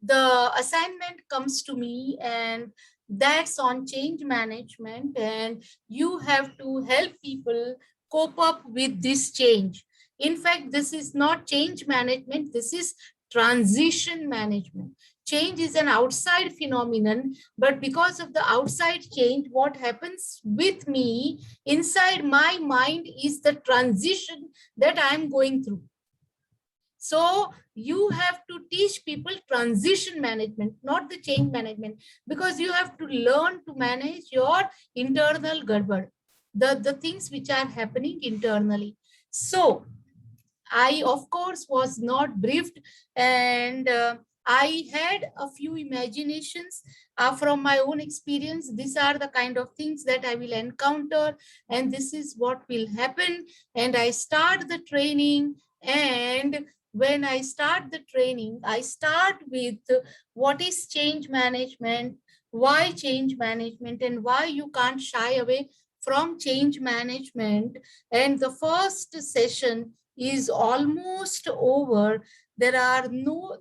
the assignment comes to me, and that's on change management, and you have to help people cope up with this change. In fact, this is not change management, this is transition management. Change is an outside phenomenon, but because of the outside change, what happens with me inside my mind is the transition that I'm going through. So you have to teach people transition management, not the change management, because you have to learn to manage your internal gadbad, the things which are happening internally. So I, of course, was not briefed, and I had a few imaginations from my own experience. These are the kind of things that I will encounter, and this is what will happen. And I start the training, and when I start the training, I start with what is change management, why change management, and why you can't shy away from change management. And the first session is almost over. There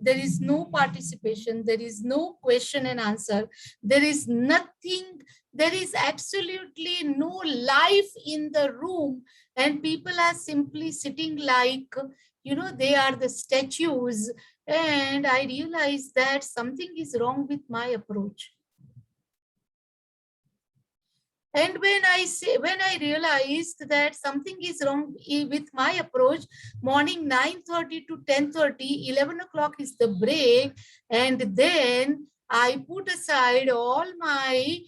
is no participation, there is no question and answer, there is nothing, there is absolutely no life in the room, and people are simply sitting like, you know, they are the statues. And I realized that something is wrong with my approach. And when I realized that something is wrong with my approach, morning 9:30 to 10:30, 11 o'clock is the break. And then I put aside all my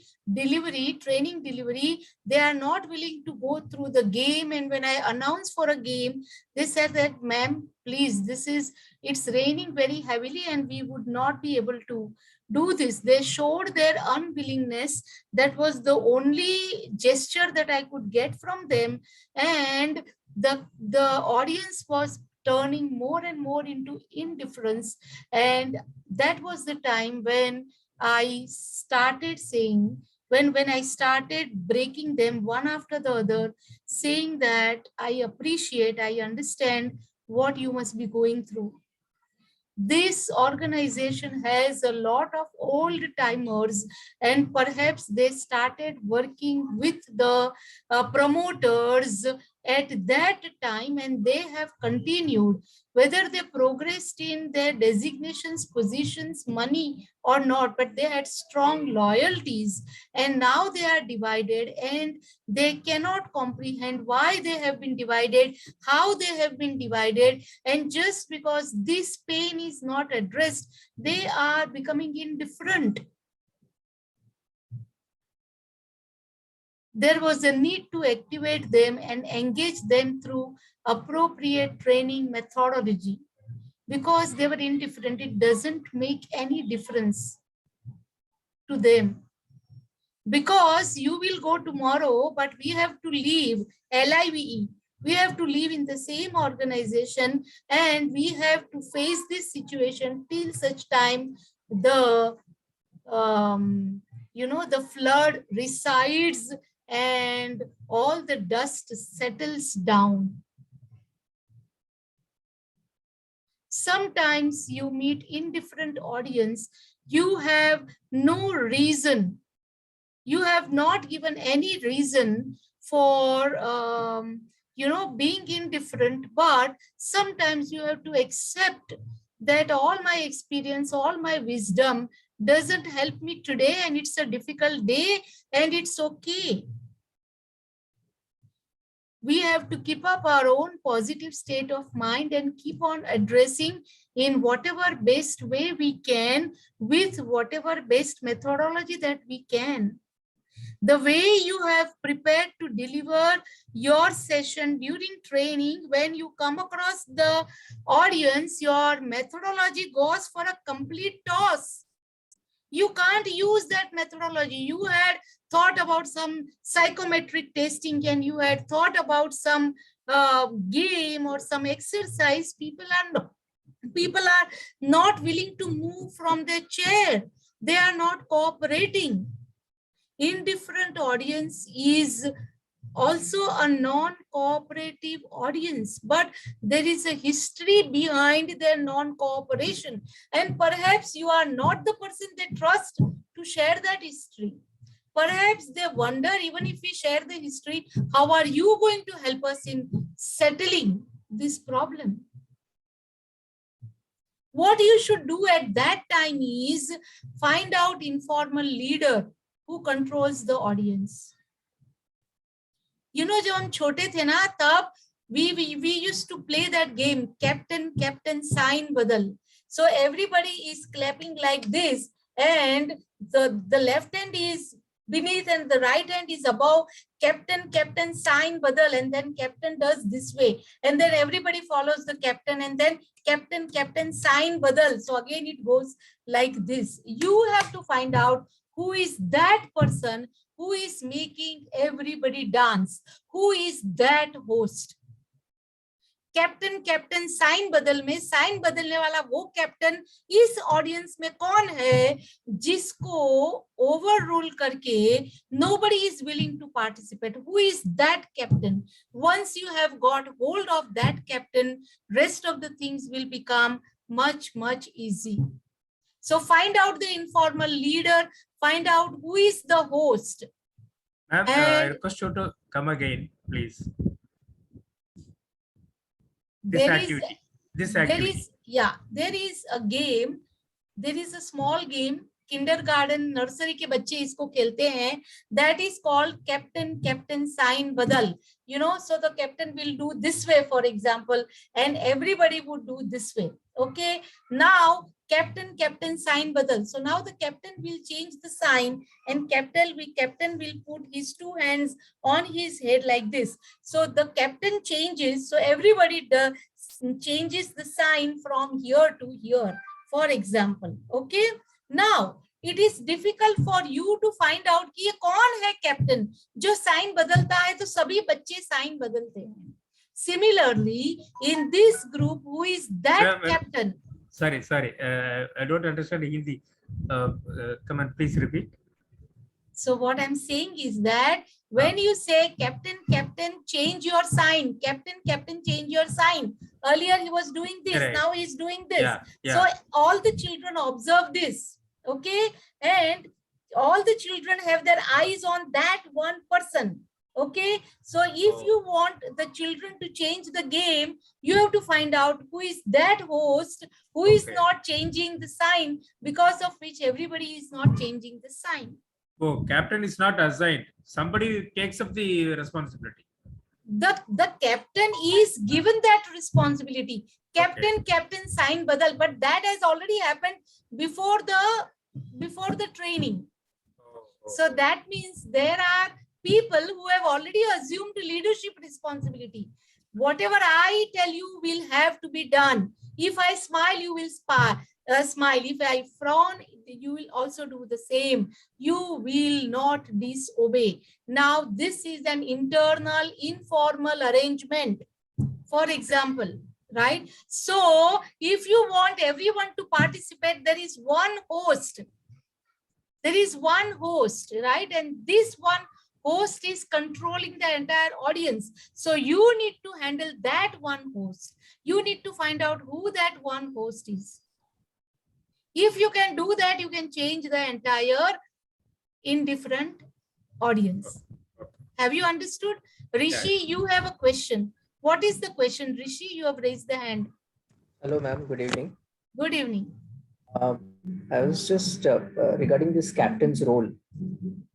training delivery. They are not willing to go through the game. And when I announced for a game, they said that, ma'am, please, it's raining very heavily and we would not be able to do this. They showed their unwillingness. That was the only gesture that I could get from them. And the audience was turning more and more into indifference. And that was the time when I started saying, when I started breaking them one after the other, saying that I appreciate, I understand what you must be going through. This organization has a lot of old timers, and perhaps they started working with the promoters at that time, and they have continued. Whether they progressed in their designations, positions, money or not, but they had strong loyalties, and now they are divided and they cannot comprehend why they have been divided, how they have been divided. And just because this pain is not addressed, they are becoming indifferent. There was a need to activate them and engage them through appropriate training methodology. Because they were indifferent, it doesn't make any difference to them. Because you will go tomorrow, but we have to leave, LIVE. We have to live in the same organization, and we have to face this situation till such time the the flood resides and all the dust settles down. Sometimes you meet indifferent audience, you have no reason, you have not given any reason for being indifferent, but sometimes you have to accept that all my experience, all my wisdom doesn't help me today, and it's a difficult day, and it's okay. We have to keep up our own positive state of mind and keep on addressing in whatever best way we can, with whatever best methodology that we can. The way you have prepared to deliver your session during training, when you come across the audience, your methodology goes for a complete toss. You can't use that methodology. You had thought about some psychometric testing, and you had thought about some game or some exercise. People are not willing to move from their chair. They are not cooperating. Indifferent audience is also a non-cooperative audience, but there is a history behind their non-cooperation, and perhaps you are not the person they trust to share that history. Perhaps they wonder, even if we share the history, how are you going to help us in settling this problem? What you should do at that time is find out informal leader who controls the audience. जब हम छोटे थे ना, तब we used to play that game, captain sign badal. So everybody is clapping like this, and the left hand is beneath and the right hand is above. Captain sign badal, and then captain does this way, and then everybody follows the captain, and then captain sign badal. So again it goes like this. You have to find out who is that person who is making everybody dance, who is that host. Captain sign बदल में sign बदलने वाला वो captain इस audience में कौन है जिसको ओवर रूल करके nobody is willing to participate? Who is that captain? Once you have got hold of that captain, rest of the things will become much easy. So find out the informal leader, find out who is the host.
Ma'am, I request you to come again, please. There is a game. There is a small game,
kindergarten nursery के बच्चे इसको खेलते हैं, that is called captain sign badal, you know. So the captain will do this way, for example, and everybody would do this way. Okay, now captain sign badal. So now the captain will change the sign, and captain will put his two hands on his head like this. So the captain changes, so everybody changes the sign from here to here, for example. Okay, now it is difficult for you to find out कि ये कौन है captain जो sign बदलता है, तो सभी बच्चे sign बदलते हैं. Similarly, in this group, who is that captain?
Sorry, I don't understand Hindi. Come on, please repeat.
So what I'm saying is that when you say captain, change your sign. Captain, change your sign. Earlier he was doing this,
Correct.
now he's doing this.
Yeah.
So all the children observe this, okay? And all the children have their eyes on that one person, okay? So if you want the children to change the game, you have to find out who is that host, who is not changing the sign, because of which everybody is not changing the sign.
Oh, captain is not assigned. Somebody takes up the responsibility.
The captain is given that responsibility. Captain sign badal, but that has already happened before the training. So that means there are people who have already assumed leadership responsibility. Whatever I tell you will have to be done. If I smile, you will smile. If I frown, you will also do the same. You will not disobey. Now, this is an internal, informal arrangement. For example, right? So, if you want everyone to participate, there is one host. There is one host, right? And this one host is controlling the entire audience. So, you need to handle that one host. You need to find out who that one host is. If you can do that, you can change the entire indifferent audience. Have you understood? Rishi, you have a question. What is the question? Rishi, you have raised the hand.
Hello, ma'am. Good evening.
Good evening.
I was just regarding this captain's role.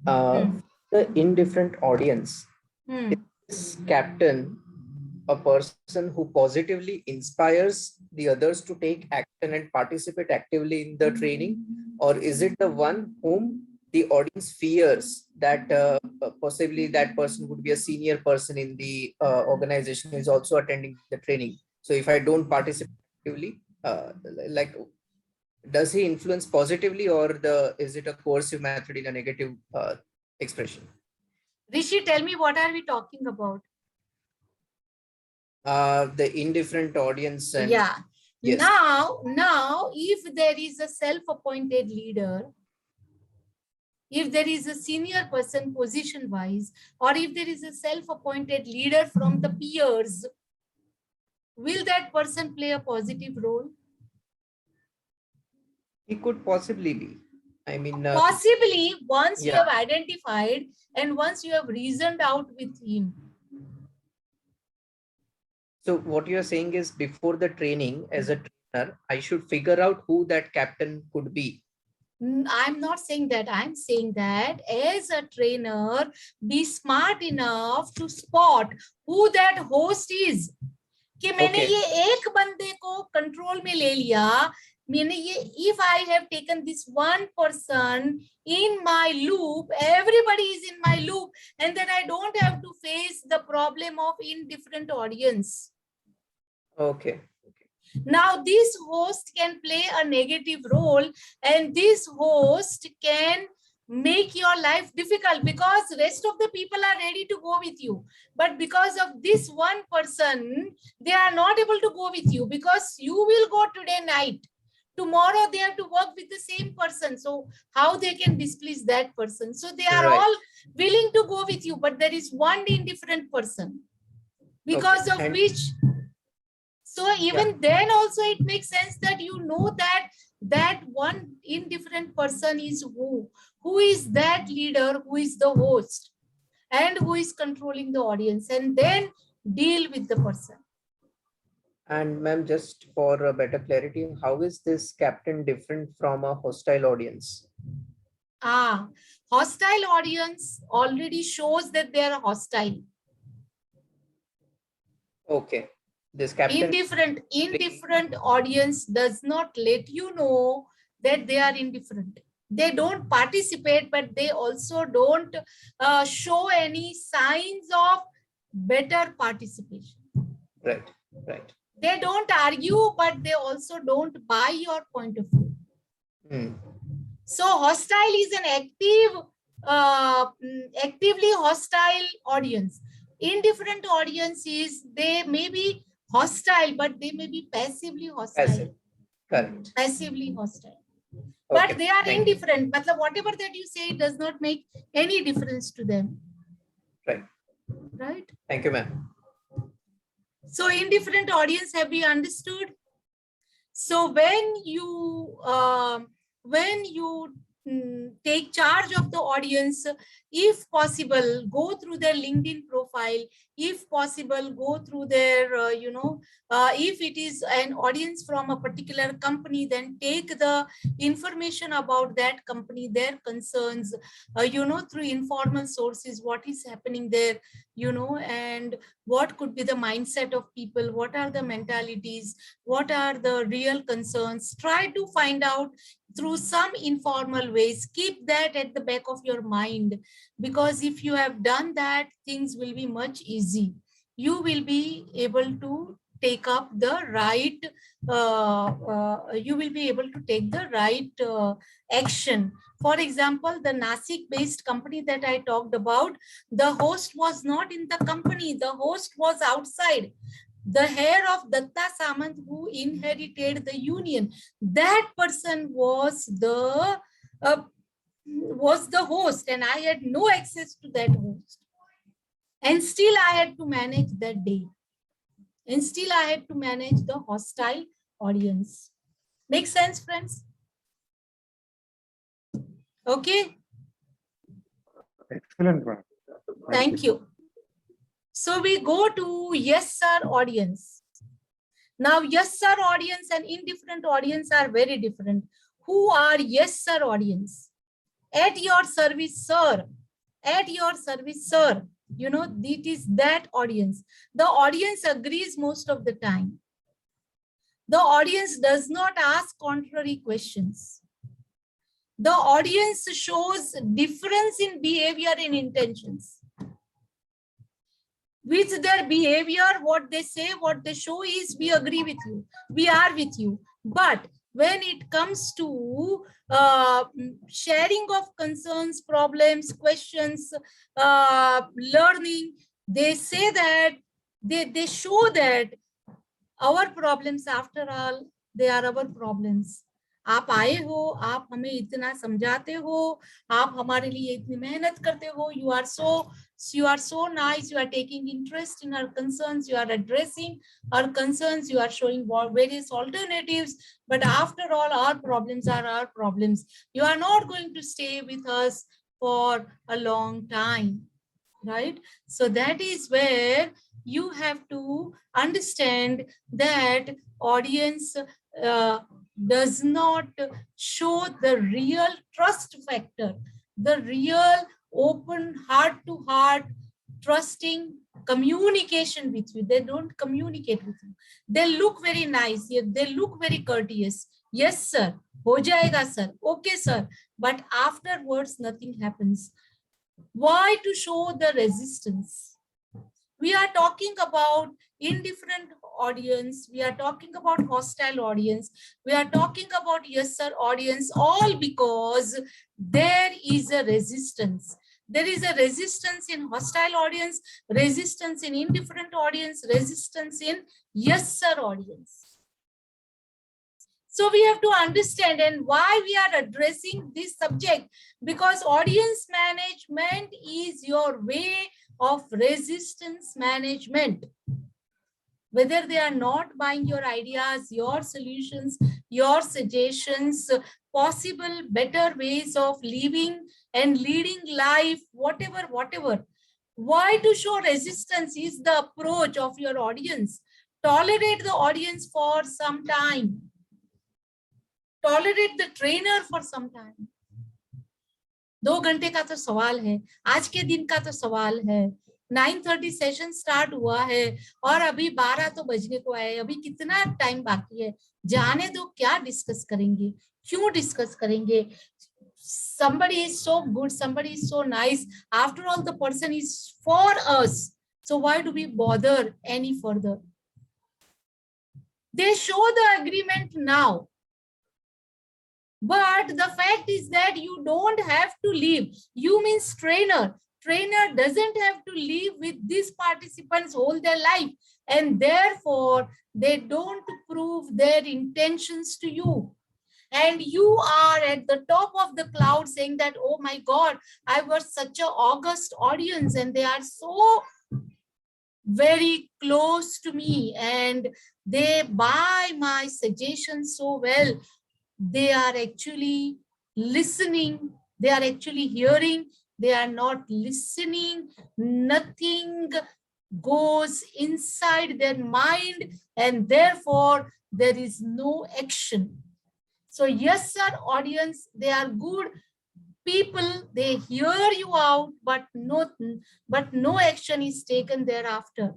The indifferent audience. Is captain a person who positively inspires the others to take action and participate actively in the training, or is it the one whom the audience fears that possibly that person would be a senior person in the organization who is also attending the training? So if I don't participate actively, like, does he influence positively, or is it a coercive method in a negative expression?
Rishi, tell me, what are we talking about?
The indifferent audience. And
yeah.
Yes.
Now, if there is a self-appointed leader, if there is a senior person position-wise, or if there is a self-appointed leader from the peers, will that person play a positive role?
He could possibly be. I mean,
possibly, once you have identified and once you have reasoned out with him.
So what you're saying is, before the training, as a trainer, I should figure out who that captain could be.
I'm not saying that. I'm saying that as a trainer, be smart enough to spot who that host is. कि मैंने ये एक बंदे को control में ले लिया, मैंने ये, if I have taken this one person in my loop, everybody is in my loop, and then I don't have to face the problem of indifferent audience.
Okay.
Now this host can play a negative role, and this host can make your life difficult because rest of the people are ready to go with you. But because of this one person, they are not able to go with you because you will go today night. Tomorrow they have to work with the same person. So how they can displease that person? So they are all willing to go with you, but there is one indifferent person because of which. So even then also it makes sense that you know that that one indifferent person is who is that leader, who is the host, and who is controlling the audience, and then deal with the person.
And ma'am, just for a better clarity, how is this captain different from a hostile audience?
Hostile audience already shows that they are hostile.
Okay. This captain.
Indifferent audience does not let you know that they are indifferent. They don't participate, but they also don't show any signs of better participation.
Right, right.
They don't argue, but they also don't buy your point of view. So hostile is an actively hostile audience. Indifferent audience is, they may be hostile, but they may be passively hostile.
Passive. Correct.
Passively hostile.
Okay.
But they are indifferent. But whatever that you say does not make any difference to them.
Right.
Right.
Thank you, ma'am.
So indifferent audience, have we understood? So when you take charge of the audience, if possible, go through their LinkedIn profile. If possible, go through their, if it is an audience from a particular company, then take the information about that company, their concerns, through informal sources, what is happening there, and what could be the mindset of people, what are the mentalities, what are the real concerns. Try to find out through some informal ways. Keep that at the back of your mind, because if you have done that, things will be much easy. You will be able to take up the right, action. For example, the Nasik-based company that I talked about, the host was not in the company, the host was outside. The heir of Datta Samant, who inherited the union, that person was the host, and I had no access to that host. And still I had to manage that day. And still I had to manage the hostile audience. Make sense, friends? Okay.
Excellent, ma'am.
Thank you. So we go to yes, sir audience. Now, yes, sir audience and indifferent audience are very different. Who are yes, sir audience? At your service, sir. At your service, sir. It is that audience. The audience agrees most of the time. The audience does not ask contrary questions. The audience shows difference in behavior and intentions. With their behavior, what they say, what they show is, we agree with you, we are with you. But when it comes to sharing of concerns, problems, questions, learning, they say that, they show that our problems, after all, they are our problems. आप आए हो, आप हमें इतना समझाते हो, आप हमारे लिए इतनी मेहनत करते हो, you are so nice, you are taking interest in our concerns, you are addressing our concerns, you are showing various alternatives, but after all, our problems are our problems. You are not going to stay with us for a long time, right? So that is where you have to understand that audience does not show the real trust factor, the real open heart-to-heart trusting communication with you. They don't communicate with you. They look very nice. They look very courteous. Yes, sir. Ho jayega, sir. Okay, sir. But afterwards, nothing happens. Why? To show the resistance. We are talking about indifferent audience. We are talking about hostile audience. We are talking about yes, sir audience, all because there is a resistance. There is a resistance in hostile audience, resistance in indifferent audience, resistance in yes, sir audience. So we have to understand, and why we are addressing this subject, because audience management is your way of resistance management. Whether they are not buying your ideas, your solutions, your suggestions, possible better ways of living and leading life, whatever. Why? To show resistance is the approach of your audience. Tolerate the audience for some time. Tolerate the trainer for some time. 2 घंटे का तो सवाल है, आज के दिन का तो सवाल है. 9:30 सेशन स्टार्ट हुआ है और अभी 12 तो बजने को आए. अभी कितना टाइम बाकी है? जाने दो, क्या डिस्कस करेंगे, क्यों डिस्कस करेंगे? Somebody is so good, somebody is so nice. After all, the person is for us. So why do we bother any further? They show the agreement now. But the fact is that you don't have to leave. You means trainer. Trainer doesn't have to live with these participants all their life. And therefore, they don't prove their intentions to you. And you are at the top of the cloud saying that, oh my God, I was such an august audience and they are so very close to me and they buy my suggestions so well. They are actually listening, they are actually hearing, they are not listening. Nothing goes inside their mind and therefore there is no action. So yes, sir, audience, they are good people, they hear you out, but no action is taken thereafter.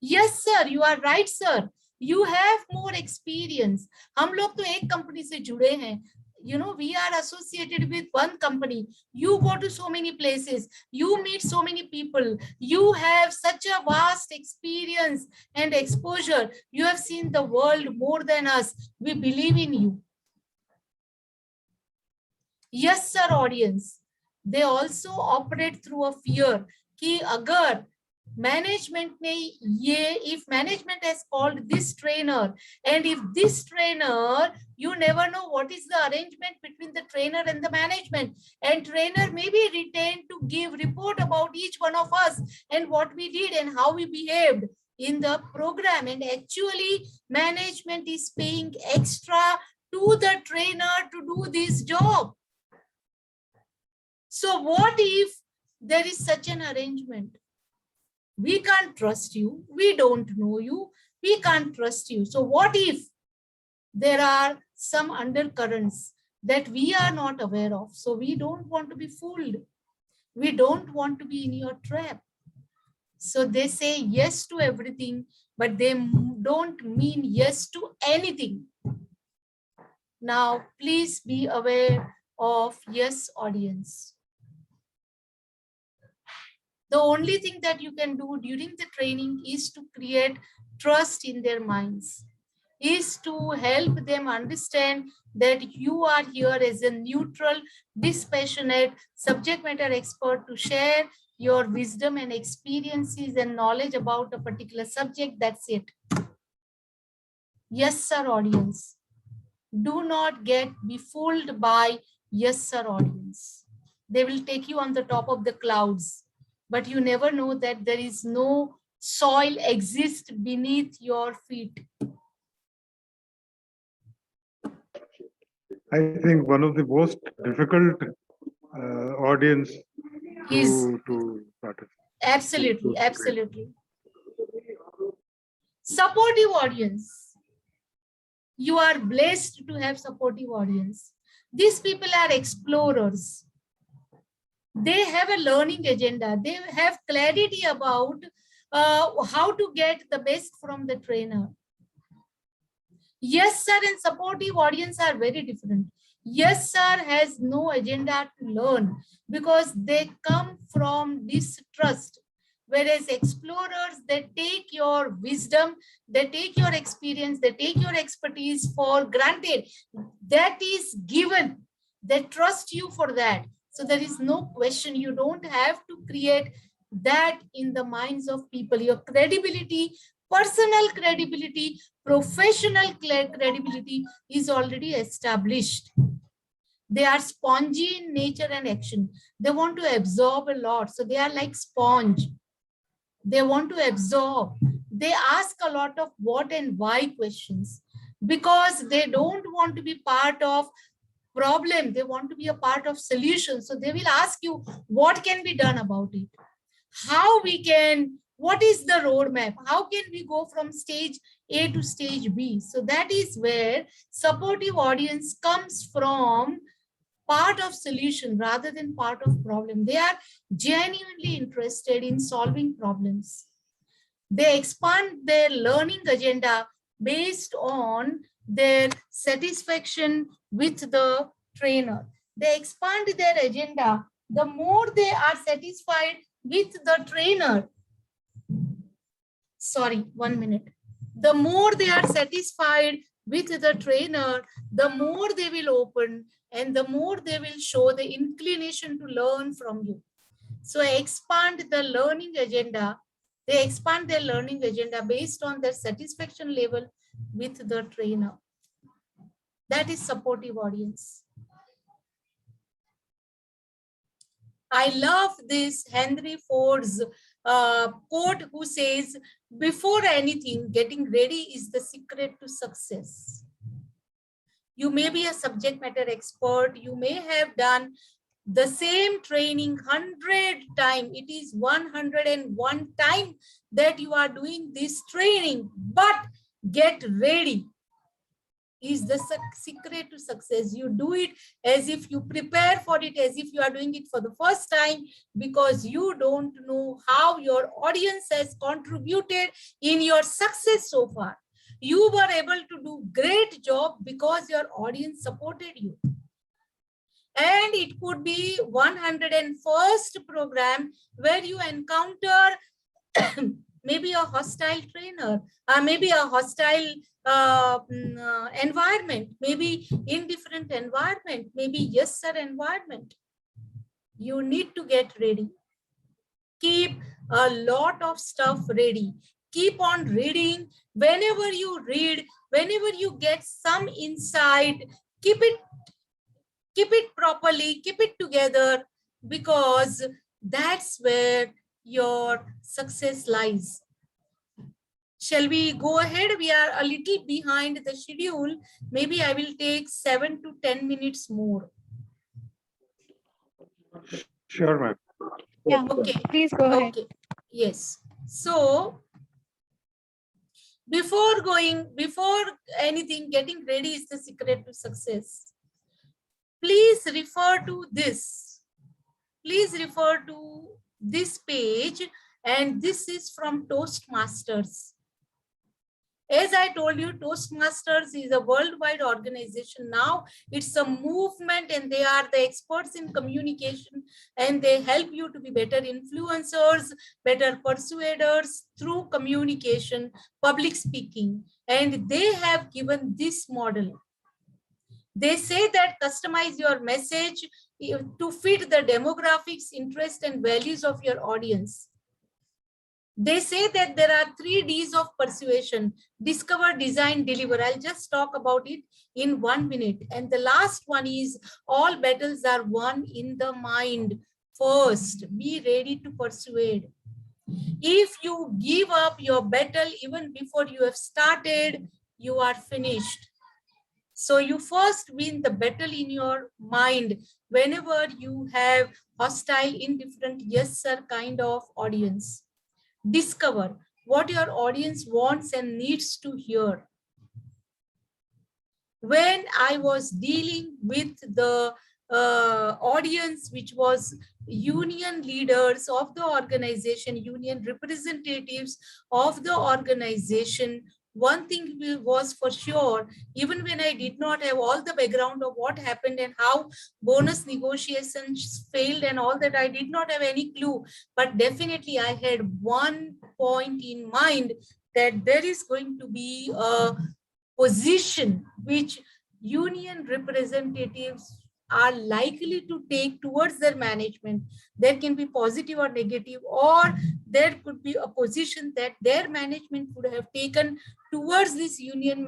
Yes, sir, you are right, sir. You have more experience. हम लोग तो एक company से जुड़े हैं. You know, we are associated with one company. You go to so many places. You meet so many people. You have such a vast experience and exposure. You have seen the world more than us. We believe in you. Yes, sir, audience. They also operate through a fear. कि अगर management ने ये, if management has called this trainer, and if this trainer, you never know what is the arrangement between the trainer and the management, and trainer may be retained to give report about each one of us and what we did and how we behaved in the program, and actually management is paying extra to the trainer to do this job. So what if there is such an arrangement? We can't trust you. We don't know you. We can't trust you. So what if there are some undercurrents that we are not aware of? So we don't want to be fooled. We don't want to be in your trap. So they say yes to everything, but they don't mean yes to anything. Now, please be aware of yes, audience. The only thing that you can do during the training is to create trust in their minds, is to help them understand that you are here as a neutral, dispassionate subject matter expert to share your wisdom and experiences and knowledge about a particular subject. That's it. Yes, sir, audience. Do not get befooled by yes, sir, audience. They will take you on the top of the clouds. But you never know that there is no soil exists beneath your feet.
I think one of the most difficult audience to participate.
Absolutely, absolutely. Supportive audience. You are blessed to have supportive audience. These people are explorers. They have a learning agenda. They have clarity about how to get the best from the trainer. Yes, sir, and supportive audience are very different. Yes, sir has no agenda to learn because they come from distrust. Whereas explorers, they take your wisdom, they take your experience, they take your expertise for granted. That is given. They trust you for that. So there is no question. You don't have to create that in the minds of people. Your credibility, personal credibility, professional credibility is already established. They are spongy in nature and action. They want to absorb a lot. So they are like sponge. They want to absorb. They ask a lot of what and why questions because they don't want to be part of problem. They want to be a part of solution. So they will ask you what can be done about it, how we can What is the roadmap? How can we go from stage A to stage B? So that is where supportive audience comes from part of solution rather than part of problem. They are genuinely interested in solving problems. They expand their learning agenda based on their satisfaction with the trainer. They expand their agenda. The more they are satisfied with the trainer, sorry, 1 minute. The more they are satisfied with the trainer, the more they will open and the more they will show the inclination to learn from you. So expand the learning agenda. They expand their learning agenda based on their satisfaction level with the trainer. That is supportive audience. I love this Henry Ford's quote, who says, before anything, getting ready is the secret to success. You may be a subject matter expert. You may have done the same training 100 times. It is 101 time that you are doing this training, but get ready is the secret to success. You do it as if you prepare for it, as if you are doing it for the first time, because you don't know how your audience has contributed in your success so far. You were able to do great job because your audience supported you. And it could be 101st program where you encounter maybe a hostile trainer, maybe a hostile environment, maybe indifferent environment, maybe yes sir environment. You need to get ready. Keep a lot of stuff ready. Keep on reading. Whenever you read, whenever you get some insight, keep it properly, keep it together, because that's where your success lies. Shall we go ahead? We are a little behind the schedule. Maybe I will take 7 to 10 minutes more.
Sure, ma'am.
Yeah.
Okay.
Please go ahead.
Okay. Yes. So before anything, getting ready is the secret to success. Please refer to this. Please refer to this page, and this is from Toastmasters. As I told you, Toastmasters is a worldwide organization now. It's a movement, and they are the experts in communication, and they help you to be better influencers, better persuaders through communication, public speaking. And they have given this model. They say that customize your message to fit the demographics, interest, and values of your audience. They say that there are 3 Ds of persuasion: discover, design, deliver. I'll just talk about it in 1 minute. And the last one is all battles are won in the mind. First, be ready to persuade. If you give up your battle even before you have started, you are finished. So you first win the battle in your mind whenever you have hostile, indifferent, yes sir kind of audience. Discover what your audience wants and needs to hear. When I was dealing with the audience, which was union leaders of the organization, union representatives of the organization, one thing was for sure, even when I did not have all the background of what happened and how bonus negotiations failed and all that, I did not have any clue. But definitely I had one point in mind, that there is going to be a position which union representatives are likely to take towards their management. There can be positive or negative, or there could be a position that their management would have taken towards this union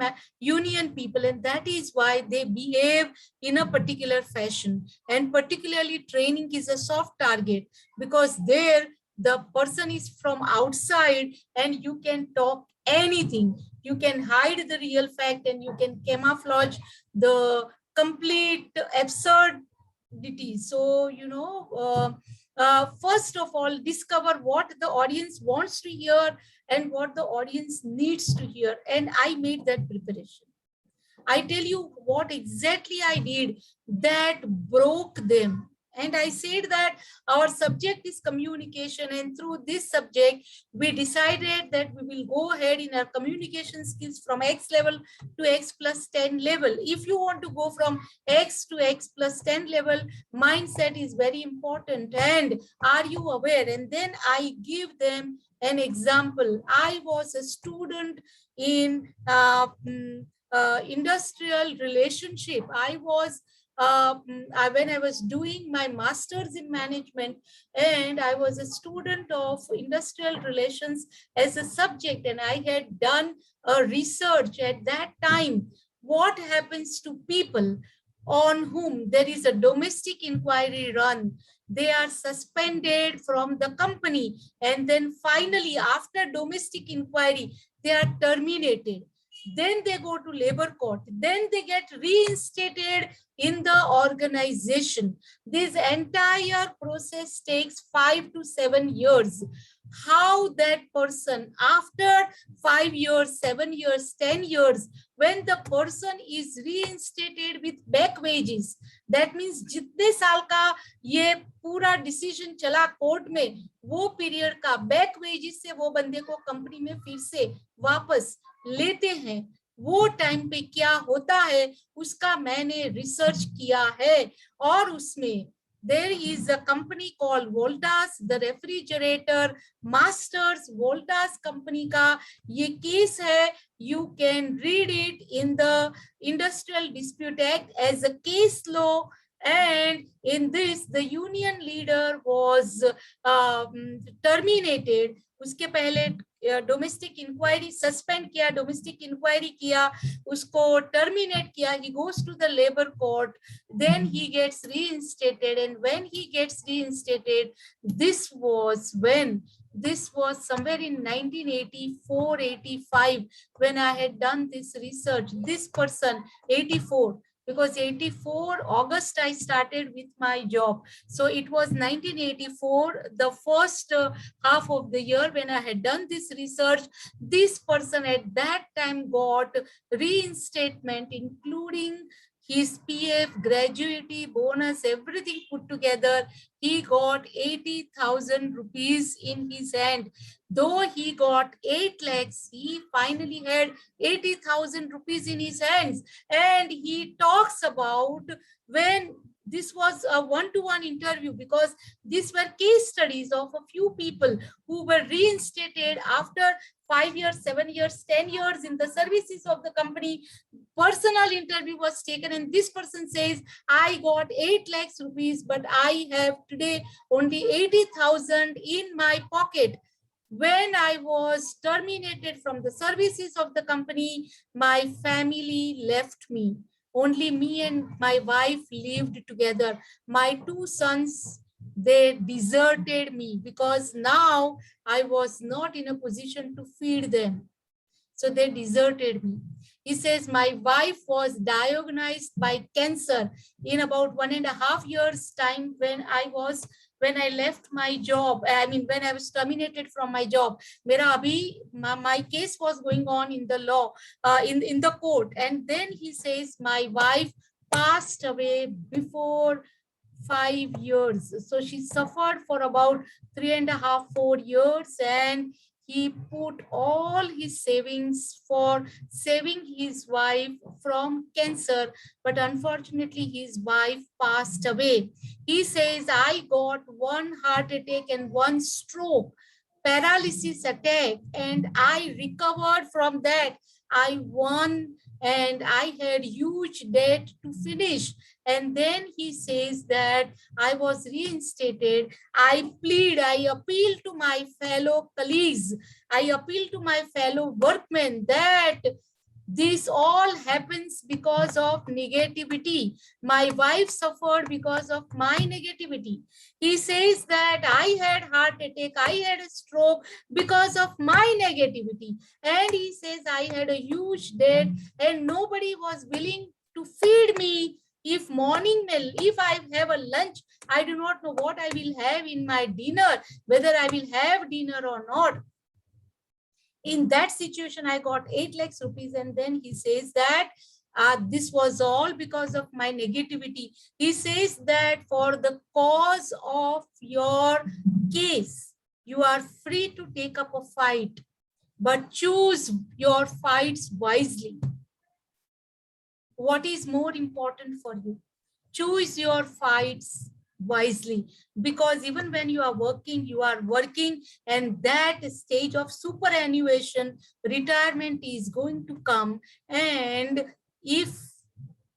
people, and that is why they behave in a particular fashion. And particularly training is a soft target, because there the person is from outside and you can talk anything. You can hide the real fact and you can camouflage the complete absurdity. So, first of all, discover what the audience wants to hear and what the audience needs to hear. And I made that preparation. I tell you what exactly I did that broke them. And I said that our subject is communication, and through this subject, we decided that we will go ahead in our communication skills from X level to X plus 10 level. If you want to go from X to X plus 10 level, mindset is very important. And are you aware? And then I give them an example. I was a student in industrial relationship. When I was doing my master's in management, and I was a student of industrial relations as a subject, and I had done a research at that time. What happens to people on whom there is a domestic inquiry run? They are suspended from the company, and then finally, after domestic inquiry, they are terminated. Then they go to labor court. Then they get reinstated in the organization. This entire process takes 5 to 7 years. How that person, after 5 years, 7 years, 10 years, when the person is reinstated with back wages, that means जितने साल का ये पूरा decision चला court में, वो period का back wages से वो बंदे को कंपनी में फिर से वापस लेते हैं, वो टाइम पे क्या होता है उसका मैंने रिसर्च किया है. और उसमें there is a company called Voltas, the refrigerator masters, Voltas company का ये केस है. You can read it in the Industrial Dispute Act as a case law. And in this, the union leader was terminated. उसके पहले domestic inquiry suspend किया, domestic inquiry किया, उसको terminate किया. He goes to the labor court, then he gets reinstated, and when he gets reinstated, this was somewhere in 1984-85 when I had done this research. This person, 84, because 84 August I started with my job. So it was 1984, the first half of the year when I had done this research. This person at that time got reinstatement, including his PF, gratuity, bonus, everything put together. He got 80,000 rupees in his hand. Though he got 8 lakhs, he finally had 80,000 rupees in his hands. And he talks about when this was a one-to-one interview, because these were case studies of a few people who were reinstated after 5 years, 7 years, 10 years in the services of the company. Personal interview was taken, and this person says, I got 8 lakhs rupees, but I have today only 80,000 in my pocket. When I was terminated from the services of the company, my family left me. Only me and my wife lived together. My 2 sons, they deserted me because now I was not in a position to feed them. So they deserted me. He says, my wife was diagnosed by cancer in about 1.5 years time when I left my job. I mean, when I was terminated from my job. My case was going on in the law, in the court. And then he says, my wife passed away before 5 years. So she suffered for about 3.5, 4 years, and he put all his savings for saving his wife from cancer. But unfortunately, his wife passed away. He says, I got 1 heart attack and 1 stroke, paralysis attack, and I recovered from that. I won, and I had huge debt to finish. And then he says that I was reinstated. I appeal to my fellow colleagues. I appeal to my fellow workmen that this all happens because of negativity. My wife suffered because of my negativity. He says that I had heart attack, I had a stroke because of my negativity. And he says I had a huge debt and nobody was willing to feed me. If I have a lunch I do not know what I will have in my dinner, whether I will have dinner or not. In that situation, I got 8 lakhs rupees, and then he says that this was all because of my negativity. He says that for the cause of your case, you are free to take up a fight, but choose your fights wisely. What is more important for you? Choose your fights wisely, because even when you are working, and that stage of superannuation, retirement is going to come. And if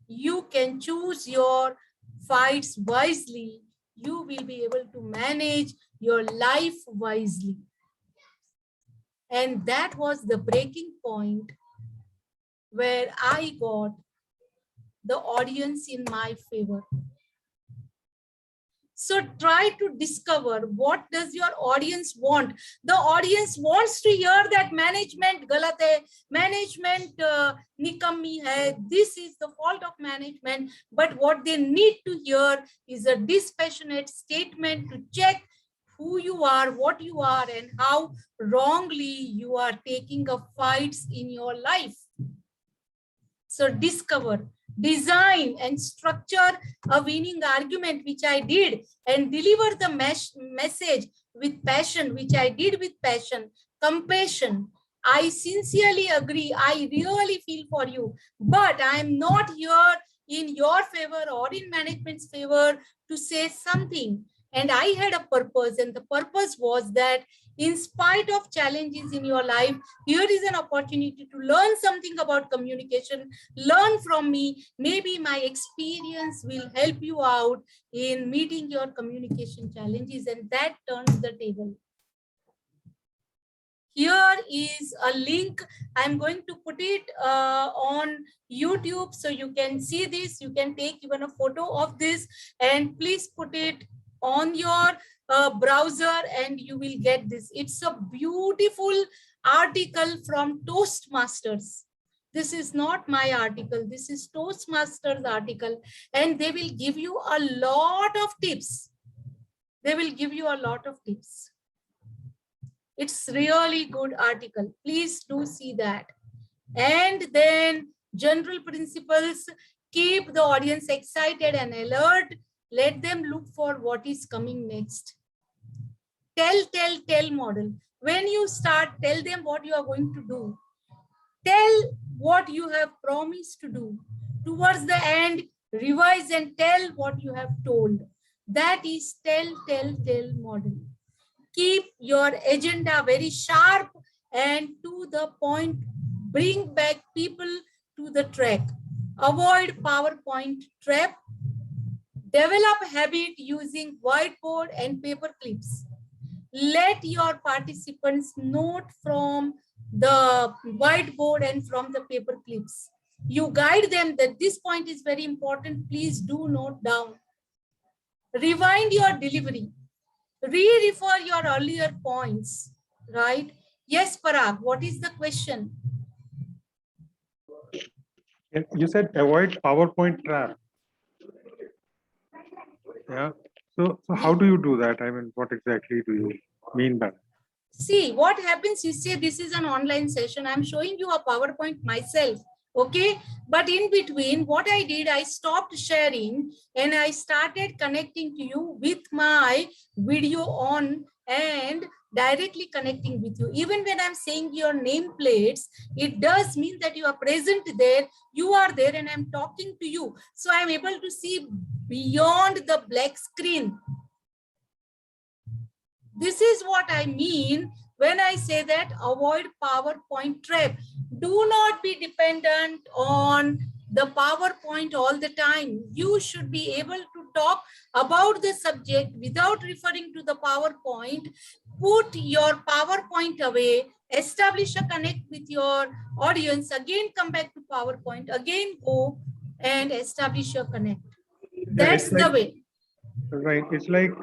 you can choose your fights wisely, you will be able to manage your life wisely. And that was the breaking point where I got the audience in my favor. So try to discover, what does your audience want? The audience wants to hear that management galat hai, management nikammi hai, this is the fault of management. But what they need to hear is a dispassionate statement to check who you are, what you are, and how wrongly you are taking up fights in your life. So discover, design, and structure a winning argument, which I did, and deliver the message with passion, which I did with passion, compassion. I sincerely agree. I really feel for you, but I am not here in your favor or in management's favor to say something. And I had a purpose, and the purpose was that in spite of challenges in your life, here is an opportunity to learn something about communication. Learn from me. Maybe my experience will help you out in meeting your communication challenges, and that turns the table. Here is a link. I'm going to put it on YouTube so you can see this. You can take even a photo of this, and please put it on your browser and you will get this. It's a beautiful article from Toastmasters. This is not my article. This is Toastmasters article, and they will give you a lot of tips. They will give you a lot of tips. It's really good article. Please do see that. And then general principles, keep the audience excited and alert. Let them look for what is coming next. Tell model. When you start, tell them what you are going to do. Tell what you have promised to do. Towards the end, revise and tell what you have told. That is tell model. Keep your agenda very sharp and to the point. Bring back people to the track. Avoid PowerPoint trap. Develop habit using whiteboard and paper clips. Let your participants note from the whiteboard and from the paper clips. You guide them that this point is very important. Please do note down. Rewind your delivery. Re-refer your earlier points, right? Yes, Parag, what is the question?
You said avoid PowerPoint trap. Yeah. So how do you do that? I mean, what exactly do you mean by that?
See, what happens, you say this is an online session. I'm showing you a PowerPoint myself. Okay. But in between, what I did, I stopped sharing and I started connecting to you with my video on and directly connecting with you. Even when I'm saying your nameplates, it does mean that you are present there, you are there, and I'm talking to you. So I'm able to see beyond the black screen. This is what I mean when I say that avoid PowerPoint trap. Do not be dependent on the PowerPoint all the time. You should be able to talk about the subject without referring to the PowerPoint. Put your PowerPoint away, establish a connect with your audience, again come back to PowerPoint, again go and establish your connect. That's the way.
Right. It's like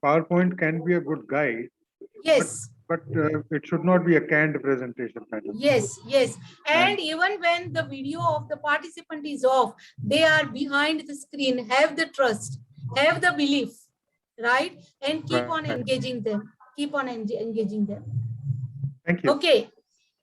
PowerPoint can be a good guide.
Yes.
But it should not be a canned presentation pattern.
Yes, yes. And even when the video of the participant is off, they are behind the screen. Have the trust, have the belief. right? And keep on
Right.
engaging them. Keep on engaging them.
Thank you.
Okay.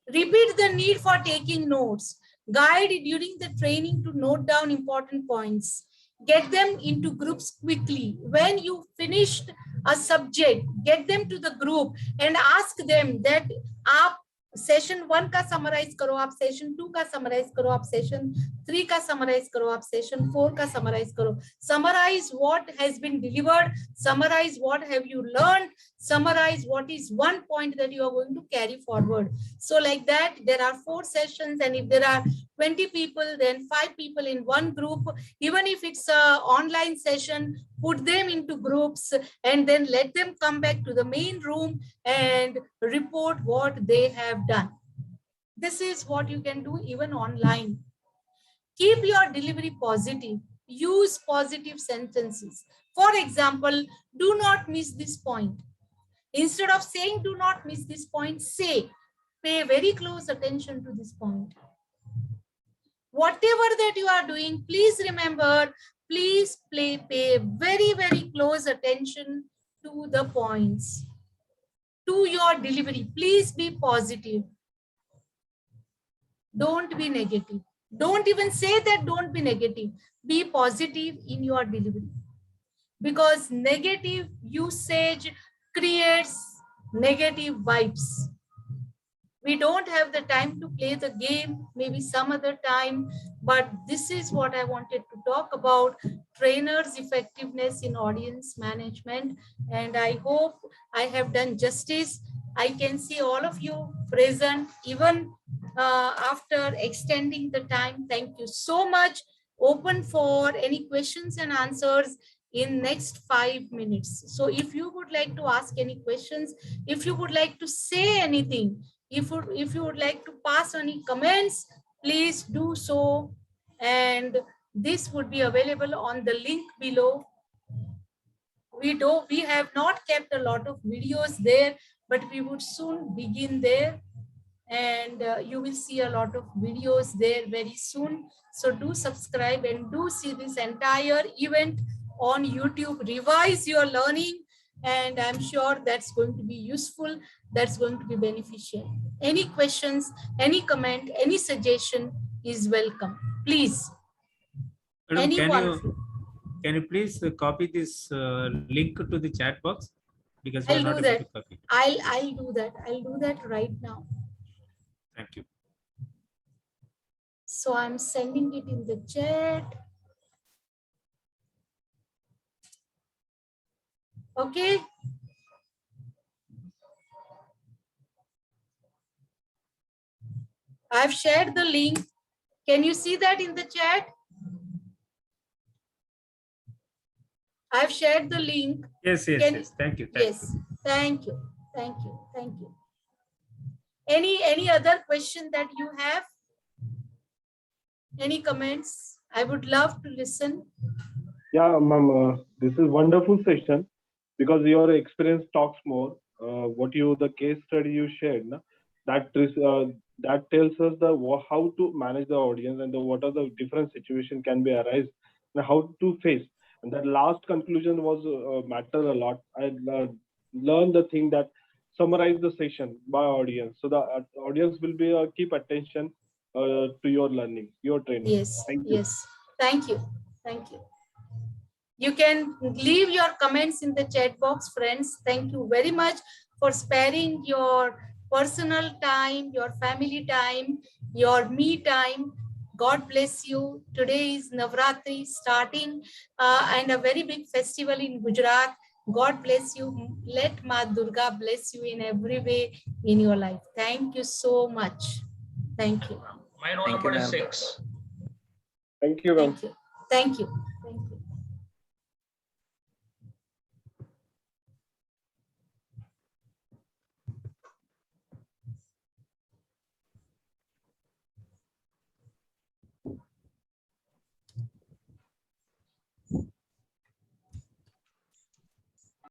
Repeat the need for taking notes. Guide during the training to note down important points. Get them into groups quickly. When you finished a subject, get them to the group and ask them that आप session 1 का summarise करो, आप session 2 का summarise करो, आप session 3 का summarise करो, आप सेशन 4 का समराइज करो. Summarize what has been delivered, summarize what have you learned, summarize what is one point that you are going to carry forward. So like that, there are 4 sessions, and if there are 20 people, then 5 people in one group. Even if it's an online session, put them into groups and then let them come back to the main room and report what they have done. This is what you can do even online. Keep your delivery positive. Use positive sentences. For example, do not miss this point. Instead of saying do not miss this point, say pay very close attention to this point. Whatever that you are doing, please remember, please pay very, very close attention to the points, to your delivery. Please be positive. Don't be negative. Don't even say that don't be negative. Be positive in your delivery. Because negative usage creates negative vibes. We don't have the time to play the game, maybe some other time, but this is what I wanted to talk about, trainers' effectiveness in audience management. And I hope I have done justice. I can see all of you present, even after extending the time. Thank you so much. Open for any questions and answers in next 5 minutes. So if you would like to ask any questions, if you would like to say anything, if you would like to pass any comments, please do so. And this would be available on the link below. We have not kept a lot of videos there, but we would soon begin there. And you will see a lot of videos there very soon. So do subscribe and do see this entire event on YouTube. Revise your learning, and I'm sure that's going to be useful. That's going to be beneficial. Any questions, any comment, any suggestion is welcome. Please.
Madam,
Anyone.
can you please copy this link to the chat box? Because
I'll
we're not
do
able
that.
to copy.
I'll do that. I'll do that right now.
Thank you.
So I'm sending it in the chat. Okay. I've shared the link. Can you see that in the chat? I've shared the link.
Yes, yes,
Can,
yes. Thank you.
Yes. Thank you. Thank you. Thank you. Any other question that you have? Any comments? I would love to listen.
Yeah, ma'am, this is wonderful session because your experience talks more. The case study you shared, na, that tells us how to manage the audience and what are the different situations can be arise and how to face. And that last conclusion was matter a lot. I learned the thing that summarize the session by audience, so the audience will be keep attention to your learning, your training.
Yes.
Thank you.
Yes. Thank you. Thank you. You can leave your comments in the chat box, friends. Thank you very much for sparing your personal time, your family time, your me time. God bless you. Today is Navratri starting and a very big festival in Gujarat. God bless you. Let Ma Durga bless you in every way in your life. Thank you so much. Thank you.
My roll number is 6.
Thank you, ma'am.
Thank you. Thank you. Thank you.